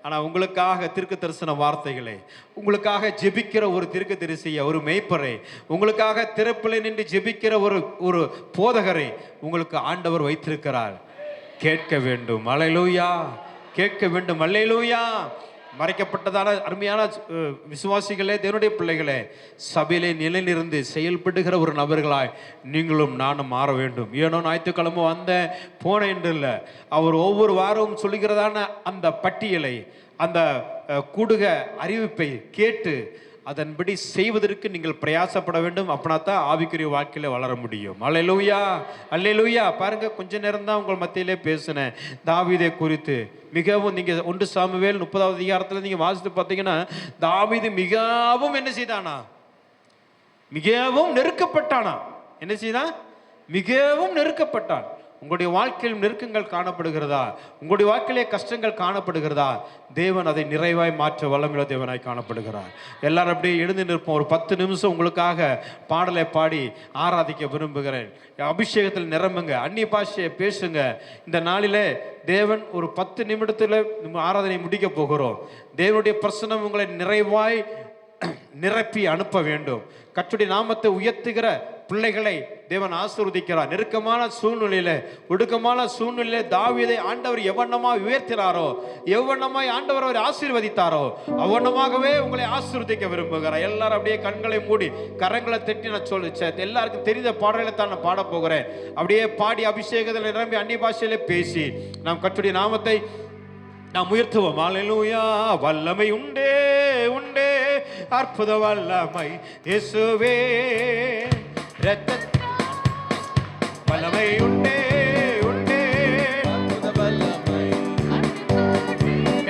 ஆனா உங்களுக்காக தீர்க்க தரிசன வார்த்தைகளை, உங்களுக்காக ஜெபிக்கிற ஒரு தீர்க்கதரிசியை, ஒரு மேய்ப்பரை, உங்களுக்காக திறப்பில் நின்று ஜெபிக்கிற ஒரு போதகரை உங்களுக்கு ஆண்டவர் வைத்திருக்கிறார். கேட்க வேண்டும். அல்லேலூயா, கேட்க வேண்டும். அல்லேலூயா. மறைக்கப்பட்டதான அருமையான விசுவாசிகளே, தேவனுடைய பிள்ளைகளே, சபையிலே நிலையிலிருந்து செயல்படுகிற ஒரு நபர்களாய் நீங்களும் நானும் மாற வேண்டும். ஏனோ ஞாயிற்றுக்கிழமை வந்தேன் போனேன் என்று இல்லை. அவர் ஒவ்வொரு வாரமும் சொல்லுகிறதான அந்த பட்டியலை, அந்த கூடுக அறிவிப்பை கேட்டு அதன்படி செய்வதற்கு நீங்கள் பிரயாசப்பட வேண்டும். அப்படின்னா தான் ஆவிக்குரிய வாழ்க்கையில வளர முடியும். அல்லேலூயா, அல்லேலூயா. பாருங்க, கொஞ்ச நேரம் தான் உங்கள் மத்தியிலே பேசினேன் தாவீதை குறித்து. மிகவும் நீங்க 1 சாமுவேல் 30வது அதிகாரத்தில் நீங்க வாசித்து பார்த்தீங்கன்னா, தாவீது மிகவும் என்ன செய்தானா? மிகவும் நெருக்கப்பட்டானா. என்ன செய்தான்? மிகவும் நெருக்கப்பட்டான். உங்களுடைய வாழ்க்கையில் நெருக்கங்கள் காணப்படுகிறதா? உங்களுடைய வாழ்க்கையிலே கஷ்டங்கள் காணப்படுகிறதா? தேவன் அதை நிறைவாய் மாற்ற வல்லமையுள்ள தேவனாய் காணப்படுகிறார். எல்லாரும் அப்படியே எழுந்து நிற்போம். ஒரு 10 நிமிஷம் உங்களுக்காக பாடலை பாடி ஆராதிக்க விரும்புகிறேன். அபிஷேகத்தில் நிரம்புங்க, அந்நிய பாஷையை பேசுங்க. இந்த நாளிலே தேவன் ஒரு 10 நிமிடத்தில் ஆராதனை முடிக்க போகிறோம். தேவனுடைய பிரசன்னம் உங்களை நிறைவாய் நிரப்பி அனுப்ப வேண்டும். கர்த்தருடைய நாமத்தை உயர்த்துகிற பிள்ளைகளை தேவன் ஆசீர்வதிக்கிறார். நெருக்கமான சூழ்நிலையில, ஒடுக்கமான சூழ்நிலையில தாவீதை ஆண்டவர் எவ்வண்ணமாய் உயர்த்தினாரோ, எவ்வண்ணமாய் ஆண்டவர் அவரை ஆசீர்வதித்தாரோ, அவ்வண்ணமாகவே உங்களை ஆசீர்வதிக்க விரும்புகிறார். எல்லாரும் அப்படியே கண்களை மூடி கரங்களை தட்டி நான் சொல்லிச்சேன். எல்லாருக்கும் தெரிந்த பாடலை தான் நான் பாட போகிறேன். அப்படியே பாடி அபிஷேகத்தில் நிரம்பி அந்நிய பாஷையில பேசி நாம் கர்த்தருடைய நாமத்தை நாம் உயர்த்துவோம். அல்லேலூயா. வல்லமை உண்டே உண்டே, அற்புத வல்லமை இயேசுவே, இரத்த வல்லமை உண்டே உண்டே, அற்புத வல்லமை.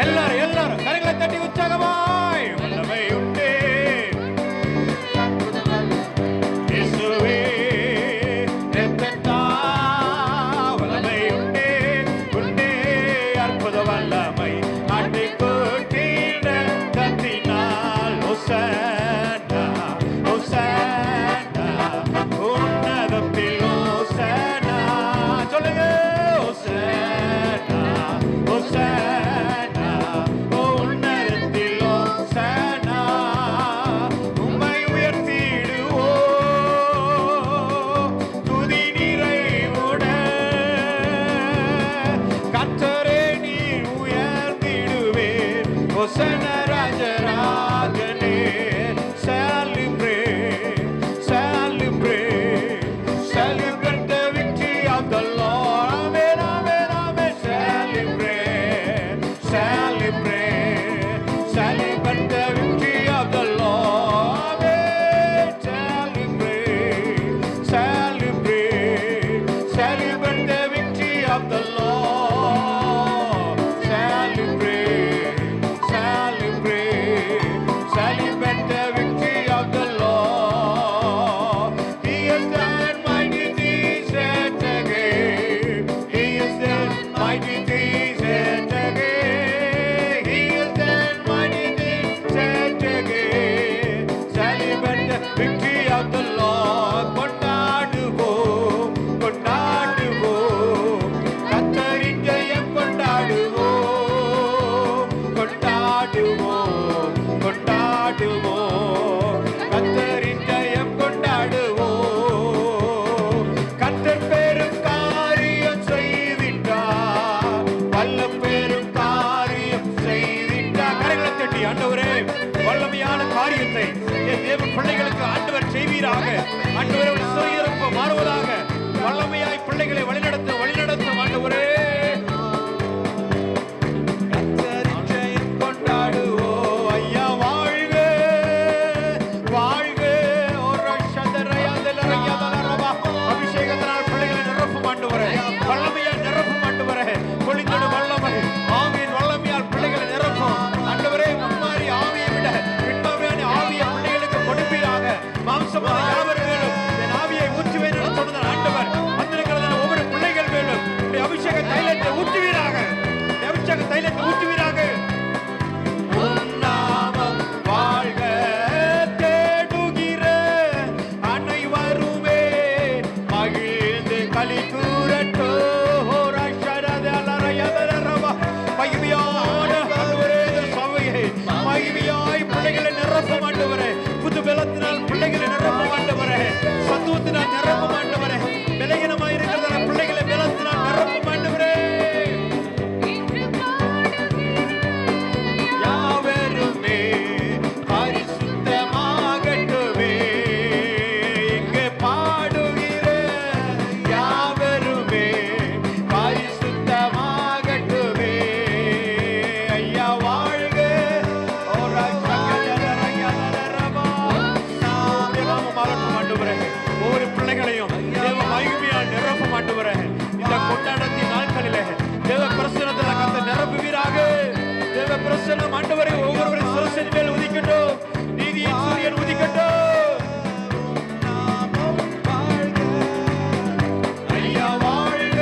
எல்லாரும் எல்லாரும் கரங்களை தட்டி உற்சாகமாய் வல்லமை உண்டே இயேசுவே, இரத்தத்தா வல்லமை உண்டே உண்டே, அற்புத வல்லமை. ஆட்டுக்குட்டியின் இரத்தத்தினால் ஹோசன்னா ஹோசன்னா, உன்னதத்தில் ஹோசன்னா. சொல்லுங்க, ஹோசன்னா ஹோசன்னா, உன்னதத்தில் ஹோசன்னா. உம்மை உயர்த்திடுவோம் துதி நிறைவுடன், கர்த்தரே நீர் உயர்த்திடுவேன். ஹோசன்னா ராஜராஜனே. Celebrate, celebrate, celebrate the victory of the Lord. Amen, amen, amen. Celebrate, celebrate, celebrate the victory of the Lord. Amen. Celebrate, celebrate, celebrate the victory of the Lord. Celebrate, celebrate, celebrate the victory of the Lord. He has done mighty things yet again. He has done mighty things yet again. He has done mighty things yet again. Celebrate the victory of the Lord. கொண்டாடுவோம் கொண்டாடுவோம், கர்த்தரின் ஜெயம் கொண்டாடுவோம் கொண்டாடுவோம் கொண்டாடுவோம், கர்த்தரின் ஜெயம் கொண்டாடுவோம். கர்த்தர் பெரும் காரியம் செய்திட்டார், வல்ல பெரும் காரியம் செய்திட்டார். கரங்களை தட்டி ஆண்டவரே, வல்லமையான காரியத்தை என் தேவ பிள்ளைகளுக்கு ஆண்டவர் செய்வீராக. ஆண்டவரே, சிறையிருப்பு மாறுவதாக. வல்லமையாய் பிள்ளைகளை வழிநடத்தும் ஆண்டவரே. கர்த்தரின் ஜெயம் கொண்டாடுவோம். ஐயா வாழ்க வாழ்க. ஒரு சதரையாதலரையாதலரவா. அபிஷேகத்தினால் பிள்ளைகளை நிரப்பும் ஆண்டவரே, வல்லமையால் நிரப்பும் ஆண்டவரே. கொளித்தடும் வல்லமை, ஆவியின் வல்லமையால் பிள்ளைகளை நிரப்பும் ஆண்டவரே. முன்மாறி ஆவியை விட பின்மாறியான ஆவியை பிள்ளைகளுக்கு கொடுப்பீராக. மாம்சமான யாவர் மேலும் என் ஆவியை ஊற்றுவேன் என்று சொன்ன ஆண்டவர் வந்திருக்கிறதான ஒவ்வொரு பிள்ளைகள் மேலும் உம்முடைய அபிஷேக தைலத்தை ஊற்றுவீராக. உம்முடைய அபிஷேக தைலத்தை ஊற்றுவீராக. உம் நாமம் வாழ்க தேடுகிற அனைவருமே மகிழ்ந்து களி கூறட்டோ. மகிமையான ஆண்டவரே, இந்த சபையை மகிமையாய் பிள்ளைகளை நிரப்பும் ஆண்டவரே. புது பலத்தினால் பிள்ளைகளை நிரப்பும் ஆண்டவரே. சத்துவத்தினால் நிரப்பும் ஆண்டவரே. விலகினமாய் இருக்கிறதான பிள்ளைகளை பலத்தினால் நிரப்பும் ஆண்டவரே. யாவருமே பரிசுத்தமாகட்டுமே, இங்கே பாடுகிற யாவருமே பரிசுத்தமாகட்டுமே. ஐயா வாழ்க. ஒரு மாறட்டும் ஆண்டவரே. ஒவ்வொரு பிள்ளைகளையும் தேவ மகிமையால் நிரப்பும் ஆண்டவரே. இந்த கொண்டாட்டத்தின் நாட்களிலே தேவ பிரசன்னத்தில் கர்த்தர் நிரப்புவீராக. தேவ பிரசன்னம் ஆண்டவரே ஒவ்வொருவரின் சிரசின் மேல் உதிக்கட்டும். நீதியின் சூரியன் உதிக்கட்டும். ஐயா வாழ்க.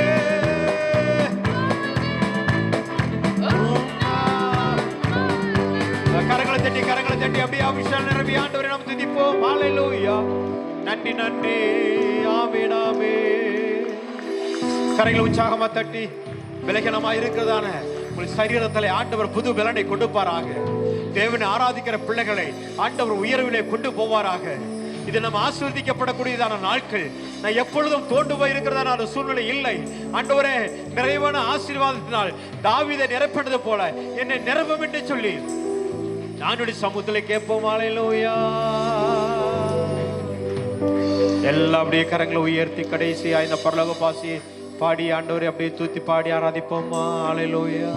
கரங்களை தட்டி அப்படியே அபிஷேகம் நிரப்பி ஆண்டவரை நாம் துதிப்போம். ஹல்லேலூயா. நன்றி நன்றி. ஆமென் ஆமென். கரங்களை உற்சாகமா தட்டி விலகினமா இருக்கிறதான உங்கள் சரீரத்திலே ஆண்டவர் புது பலனை கொடுப்பாராக. தேவனை ஆராதிக்கிற பிள்ளைகளை ஆண்டவர் உயர்விலே கொண்டு போவாராக. இது நம்ம ஆசீர்வதிக்கப்படக்கூடியதான நாட்கள். நான் எப்பொழுதும் தோண்டு போய் இருக்கிறதான ஒரு சூழ்நிலை இல்லை. ஆண்டவரே, நிறைவான ஆசீர்வாதத்தினால் தாவீதை நிரப்பினது போல என்னை நிரப்பும் என்று சொல்லி நானுடைய சமூகத்திலே கேட்போம். அல்லேலூயா. எல்லாம் அப்படியே கரங்களை உயர்த்தி கடைசியா இந்த பரலோக பாசியை பாடி ஆண்டவரை அப்படியே தூத்தி பாடி ஆராதிப்போமா. அல்லேலூயா.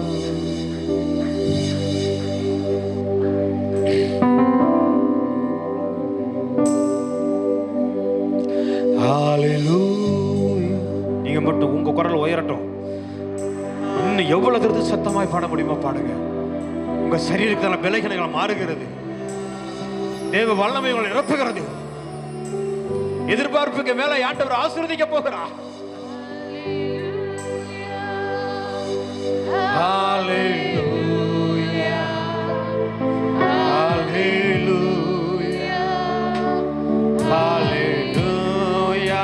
நீங்க மட்டும் உங்க குரல் உயரட்டும். இன்னும் எவ்வளவு தூரத்து சத்தமாய் பாட முடியுமா பாடுங்க. உங்க சரீரத்தான பலகீனங்கள் மாறுகிறது. தேவ வல்லமை உங்களை நிரப்புகிறது. எதிர்பார்ப்புக்கு மேல ஆண்டவர் ஆசீர்வதிக்க போகிறார். ஹalleluya ஹalleluya ஹalleluya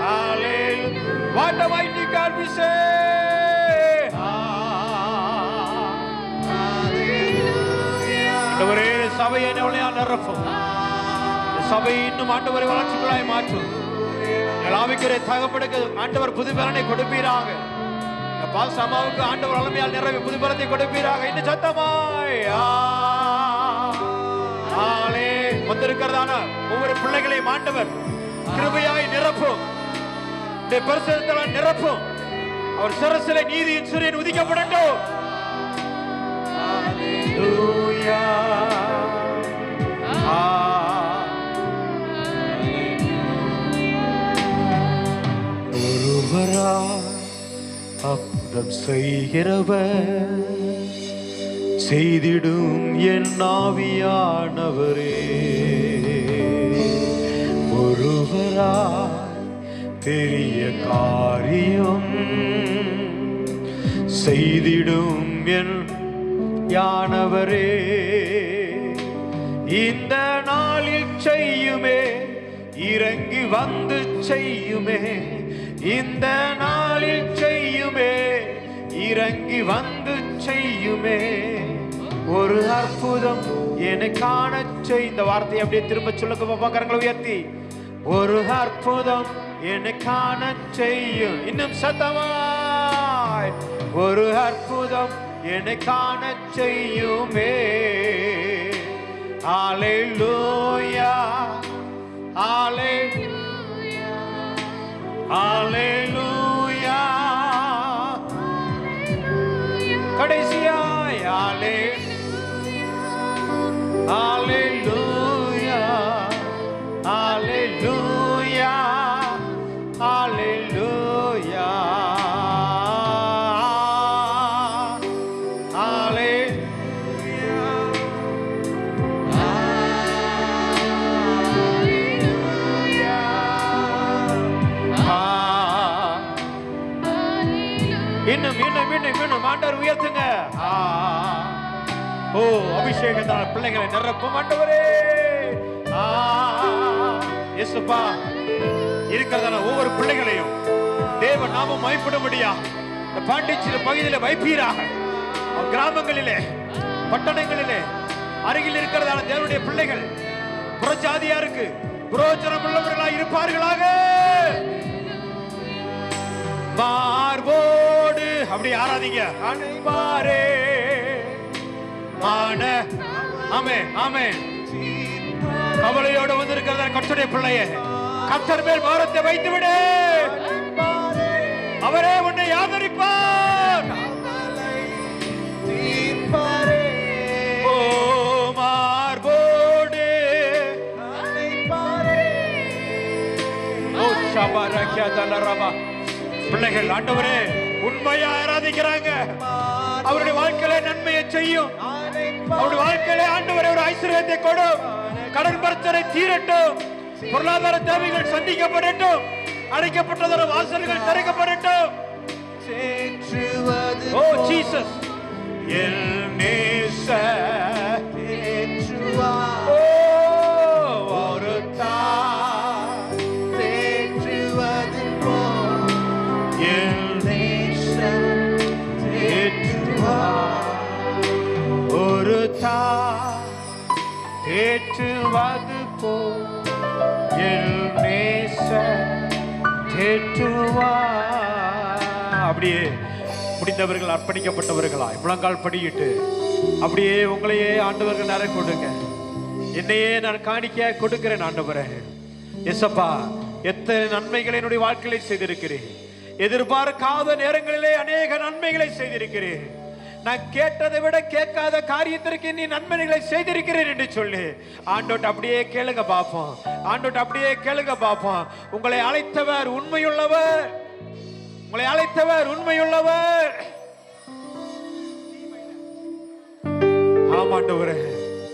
ஹalleluya. What a mighty God we say. ஆண்டவரே, சபையை நிரப்பும். சபை இன்னும் ஆண்டவரை வளர்ச்சிக்குள்ளாய் மாற்றும். ஆவிக்குரிய தகப்பனுக்கு ஆண்டவர் புது பலனை கொடுப்பீராக. பால்சமாவுக்கு ஆண்டவர் அலமையால் நிறைவே புது பலத்தை கொடுப்பீராக. இன்னும் சத்தமாய் வந்திருக்கிறதான ஒவ்வொரு பிள்ளைகளையும் ஆண்டவர் கிருபையாய் நிரப்பும். பரிசுத்தத்தால் நிரப்பும். அவர் சிரசிலே நீதியின் சூரியன் உதிக்கப்படட்டும். அற்புதம் செய்கிறவர் செய்திடும் என் ஆவியானவரே. ஒருவராய் பெரிய காரியம் செய்திடும் என் யானவரே. இந்த நாளில் செய்யுமே, இறங்கி வந்து செய்யுமே. இந்த நாளில் செய்யுமே, இறங்கி வந்து செய்யுமே. ஒரு அற்புதம் என்னை காண செய். இந்த வார்த்தையை அப்படியே திரும்ப சொல்லுங்க பாப்பா, கரங்களை உயர்த்தி. ஒரு அற்புதம் என்னை காண செய்யும். இன்னும் சத்தமாய். ஒரு அற்புதம் என்னை காண செய்யுமே. ஹalleluya ஹalleluya ஹalleluya. கடைசியாய் ஹalleluya ஹalleluya ஹalleluya ஹalleluya. இன்னும் இன்னும் இன்னும் இன்னும் ஆண்டவர் உயர்த்துங்க. ஓ, அபிஷேகத்தான பிள்ளைகளை நிரப்பும் ஆண்டவரே. இயேசுப்பா, இருக்கிறதான ஒவ்வொரு பிள்ளைகளையும் தேவ நாமம் மகிமைப்படும்படியா இந்த பாண்டிச்சேரி பகுதியில வைப்பீராக. கிராமங்களிலே, பட்டணங்களிலே, அருகில் இருக்கிறதான தேவனுடைய பிள்ளைகள் புறஜாதியாருக்கு புரோஜனம் உள்ளவர்களாக இருப்பார்களாக. மார்போடு அப்படி ஆராதிங்க. அன்பாரே மான. ஆமென் ஆமென். கவலையோடு வந்திருக்கிறத கர்த்தருடைய பிள்ளையே, கர்த்தர் மேல் பாரத்தை வைத்து விடு. அவரே உன்னை ஆதரிப்பார். ஓ, மார்போடு ஓ ஷபரகதலரபா. பிள்ளைகள் ஆண்டவரே உண்மையா ஆராதிக்கிறாங்க. அவருடைய வாழ்க்கையில நன்மையை செய்யும். அவருடைய வாழ்க்கையில ஆண்டவரே ஒரு ஐஸ்வர்யத்தை கொடும். கடன் பிரச்சனை தீரட்டும். பொருளாதார தேவைகள் சந்திக்கப்படட்டும். அடைக்கப்பட்டதோட வாசல்கள் திறக்கப்படட்டும். ஓ ஜீசஸ், எல் நேசர் ஓ ஒரு தாய் தேற்றுவது போல் எல் நேசர் தேற்றுவார். ஒரு தாய் தேற்றுவது போல் என் நேசர் தேற்றுவார். அப்படியே முடிந்தவர்கள், அர்ப்பணிக்கப்பட்டவர்களா முழங்கால் படியிட்டு அப்படியே உங்களையே ஆண்டவர்கள் நேரம் கொடுங்க. என்னையே நான் காணிக்கையா கொடுக்கிறேன் ஆண்டவரே. எசப்பா, எத்தனை நன்மைகளை என்னுடைய வாழ்க்கையில செய்திருக்கிறேன். எதிர்பார்க்காத நேரங்களிலே அநேக நன்மைகளை செய்திருக்கிறேன். நான் கேட்டதை விட கேட்காத காரியத்திற்கு நீ நன்மைகளை செய்திருக்கிறேன் என்று சொல்லி ஆண்டோட்ட அப்படியே கேளுங்க பாப்போம். ஆண்டோட்ட அப்படியே கேளுங்க பாப்போம். உங்களை அழைத்தவர் உண்மையுள்ளவர். உங்களை அழைத்தவர் உண்மையுள்ளவர். ஆமாண்டவரே,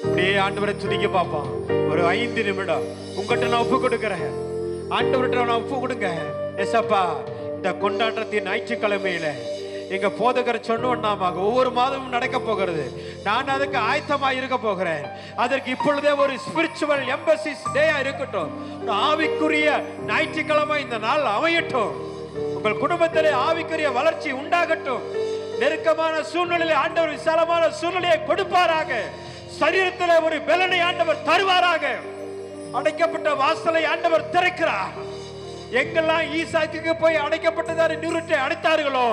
அப்படியே ஆண்டவரை துதிக்க பாப்போம். ஒரு 5 நிமிடம் உங்ககிட்ட நான் ஒப்பு கொடுக்கிறேன். ஆண்டவர்கிட்ட நான் ஒப்பு கொடுங்க. எசப்பா, இந்த கொண்டாட்டத்தின் ஞாயிற்றுக்கிழமையில எங்க போதகர் சொன்னோம்னாமாக ஒவ்வொரு மாதமும் நடக்க போகிறது. நான் அதுக்கு ஆயத்தமாக இருக்க போகிறேன். அதற்கு இப்பொழுதே ஒரு ஸ்பிரிச்சுவல் எம்பசிஸ் டேயா இருக்கட்டும். ஆவிக்குரிய ஞாயிற்றுக்கிழமை இந்த நாள் அமையட்டும். உங்கள் குடும்பத்திலே ஆவிக்குரிய வளர்ச்சி உண்டாகட்டும். நெருக்கமான சூழ்நிலையில் ஆண்டவர் விசாலமான சூழ்நிலையை கொடுப்பாராக. சரீரத்திலே ஒரு பலனை ஆண்டவர் தருவாராக. அடைக்கப்பட்ட வாசலை ஆண்டவர் திறக்கிறார். எங்கெல்லாம் ஈசாக்குக்கு போய் அடைக்கப்பட்டதான நீருற்றை அடைத்தார்களோ,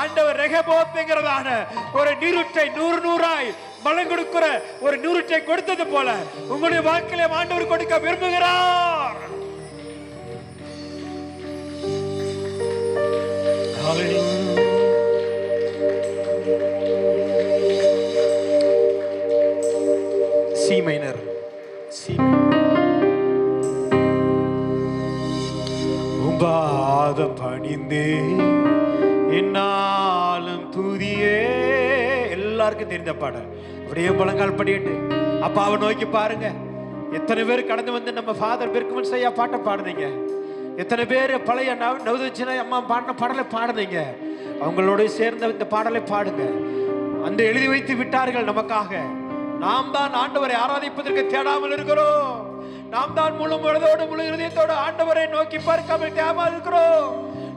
ஆண்டவர் ரெகபோத்ங்கிறதான ஒரு நீருற்றை 100 பலன் கொடுக்கிற ஒரு நீருற்றை கொடுத்தது போல உங்களுடைய வாழ்க்கையில ஆண்டவர் கொடுக்க விரும்புகிறார். சி மைனர், சி பாதம் பணிந்தே என்னாலும் துதியே. எல்லாருக்கும் தெரிந்த பாடல். அப்படியே முழங்கால் படிட்டு அப்பாவை நோக்கி பாருங்க. எத்தனை பேர் கடந்து வந்து நம்ம ஃபாதர் பெர்க்மன்ஸ் ஐயா பாட்டை பாடுனீங்க. எத்தனை பேர் பழைய நவதட்சணை அம்மா பாடின பாடலை பாடுனீங்க. அவங்களோட சேர்ந்த இந்த பாடலை பாடுங்க. அந்த எழுதி வைத்து விட்டார்கள் நமக்காக. நாம் தான் ஆண்டவரை ஆராதிப்பதற்கு தேடாமல் இருக்கிறோம். நாம் தான் முழு மனதோடு முழு இதயத்தோடு ஆண்டவரை நோக்கி பார்க்காமல் தேடாமல் இருக்கிறோம்.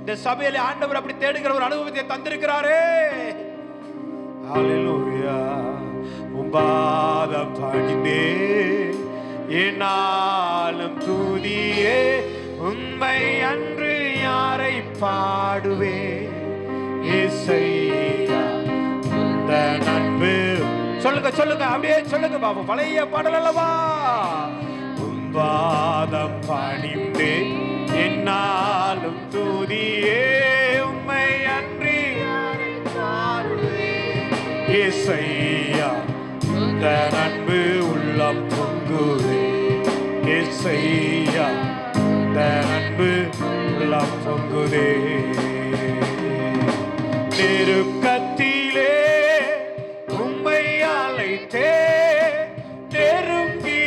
இந்த சபையில ஆண்டவர் அப்படி தேடுகிற ஒரு அனுபவத்தை தந்திருக்கிறாரே. ஹல்லேலூயா. உம்பாதம் பணிந்தே என்னாலும் துதியே. உண்மை அன்று யாரை பாடுவே. இயேசையா இந்த நண்பு. சொல்லுங்க சொல்லுங்க, அப்படியே சொல்லுங்க பாபு. பழைய பாடல் அல்லவா. பாதம் பணிந்தே என்னாலும் துதியே. உம்மை அன்றி இயேசையா இந்த அன்பு உள்ளம் பொங்குதே. இயேசையா இந்த அன்பு உள்ளம் பொங்குதே. நெருக்கத்திலே உம்மை அழைத்தே நெருங்கி.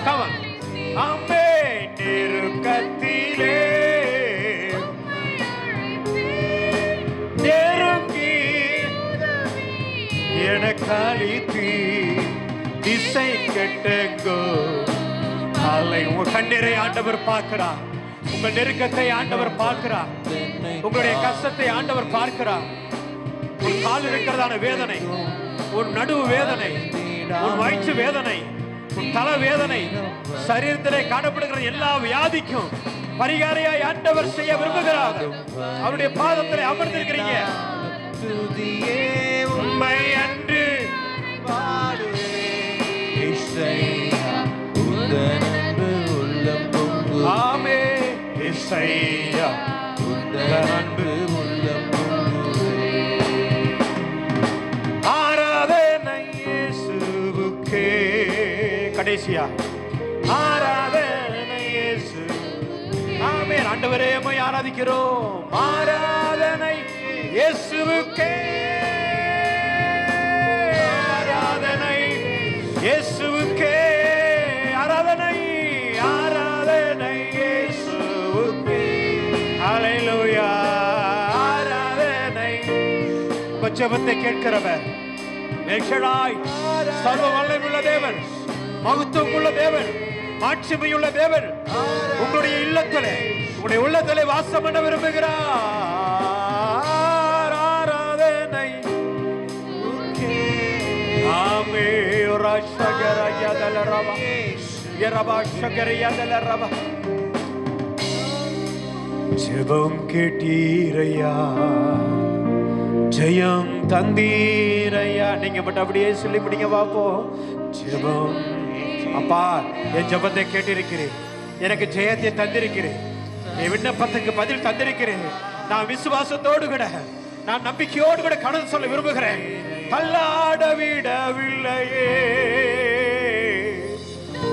Come on. அம்மே நெருக்கத்திலே நெருங்கி எனக்கு அளித்து திசை கெட்டங்கோ. உங்க கண்ணீரை ஆண்டவர் பார்க்கிறார். உங்கள் நெருக்கத்தை ஆண்டவர் பார்க்கிறார். உங்களுடைய கஷ்டத்தை ஆண்டவர் பார்க்கிறார். உன் கால் இருக்கிறதான வேதனை, உன் நடுவு வேதனை, உன் வயிற்று வேதனை, தல வேதனை, சரீரத்திலே காணப்படுகிற எல்லா வியாதிக்கும் பரிகாரியாய் ஆண்டவர் செய்ய விரும்புகிறார். அவருடைய பாதத்திலே அமர்ந்திருக்கிறீங்க. உண்மை அன்று ஆமே. இசையா அன்பு ஆராதனை இயேசுவுக்கே. கடைசியா ஆராதனை இயேசு. ஆமென். ஆண்டவரே உம்மை ஆராதிக்கிறோம். ஆராதனை இயேசுவுக்கே. ஆராதனை இயேசுவுக்கே. ஆராதனை ஆராதனை இயேசுவுக்கே. ஹல்லேலூயா. ஆராதனை. ஜெபத்தை கேட்கிறவர் மேல்ஷடாய், சர்வ வல்லமையுள்ள தேவன், மகத்துவம் உள்ள தேவன், மாட்சிமையுள்ள தேவன் உங்களுடைய இல்லத்திலே, உங்களுடைய உள்ளத்திலே வாசம் பண்ண விரும்புகிறார். ஆராதனை ஆமே. ரபா யரபா ஷகரியாதல ரபா. ஜெபம் கேட்டீரையா, ஜெயம் தந்தீரையா. நீங்க மட்டும் அப்படியே சொல்லி முடிங்க பாப்போம். ஜெபம். அப்பா, என் ஜெபத்தை கேட்டிருக்கிறேன், எனக்கு ஜெயத்தை தந்திருக்கிறேன், என் விண்ணப்பத்துக்கு பதில் தந்திருக்கிறேன். நான் விசுவாசத்தோடு கூட, நான் நம்பிக்கையோடு கூட கடந்து சொல்ல விரும்புகிறேன். தள்ளாட விடவில்லையே,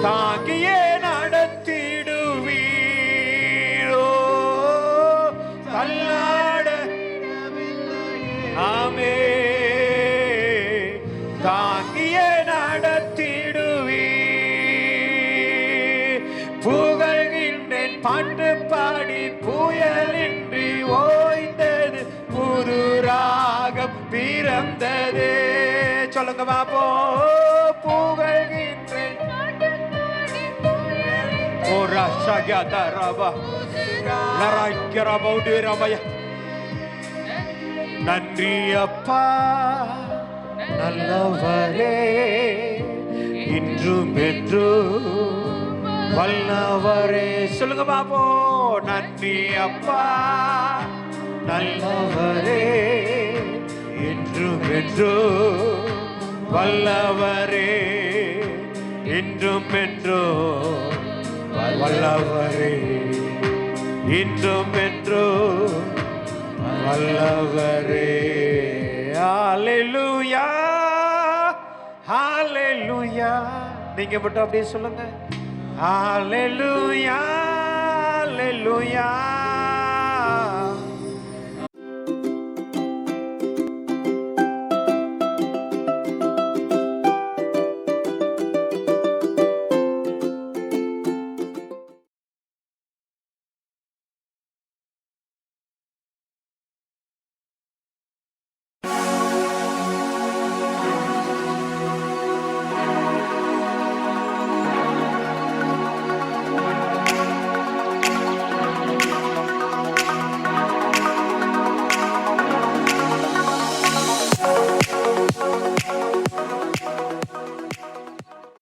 தாங்கியே நடத்திடுவீரோ. தள்ளாட, ஆமே, தாங்கியே நடத்திடுவீர். புகழ்கின்றேன் பாட்டு பாடி, புயலின்றி ஓய்ந்தது, புது ராகம் பிறந்ததே. சொல்லுங்க பாப்போ. புகழ்கின்றேன் ஓ ராஷாகதா ரபா லராக்கரபா உடிரபயா. நன்றி அப்பா நல்லவரே, இன்றும் என்றும் வல்லவரே. சொல்லுங்க பாப்போ. நன்றி அப்பா நல்லவரே, இன்றும் என்றும் வல்லவரே, இன்றும் என்றும் வல்லவரே, இன்றும் என்றும் வல்லவரே. ஹல்லேலூயா, ஹல்லேலூயா. நீங்க மட்டும் அப்படியே சொல்லுங்க. ஹல்லேலூயா, ஹல்லேலூயா.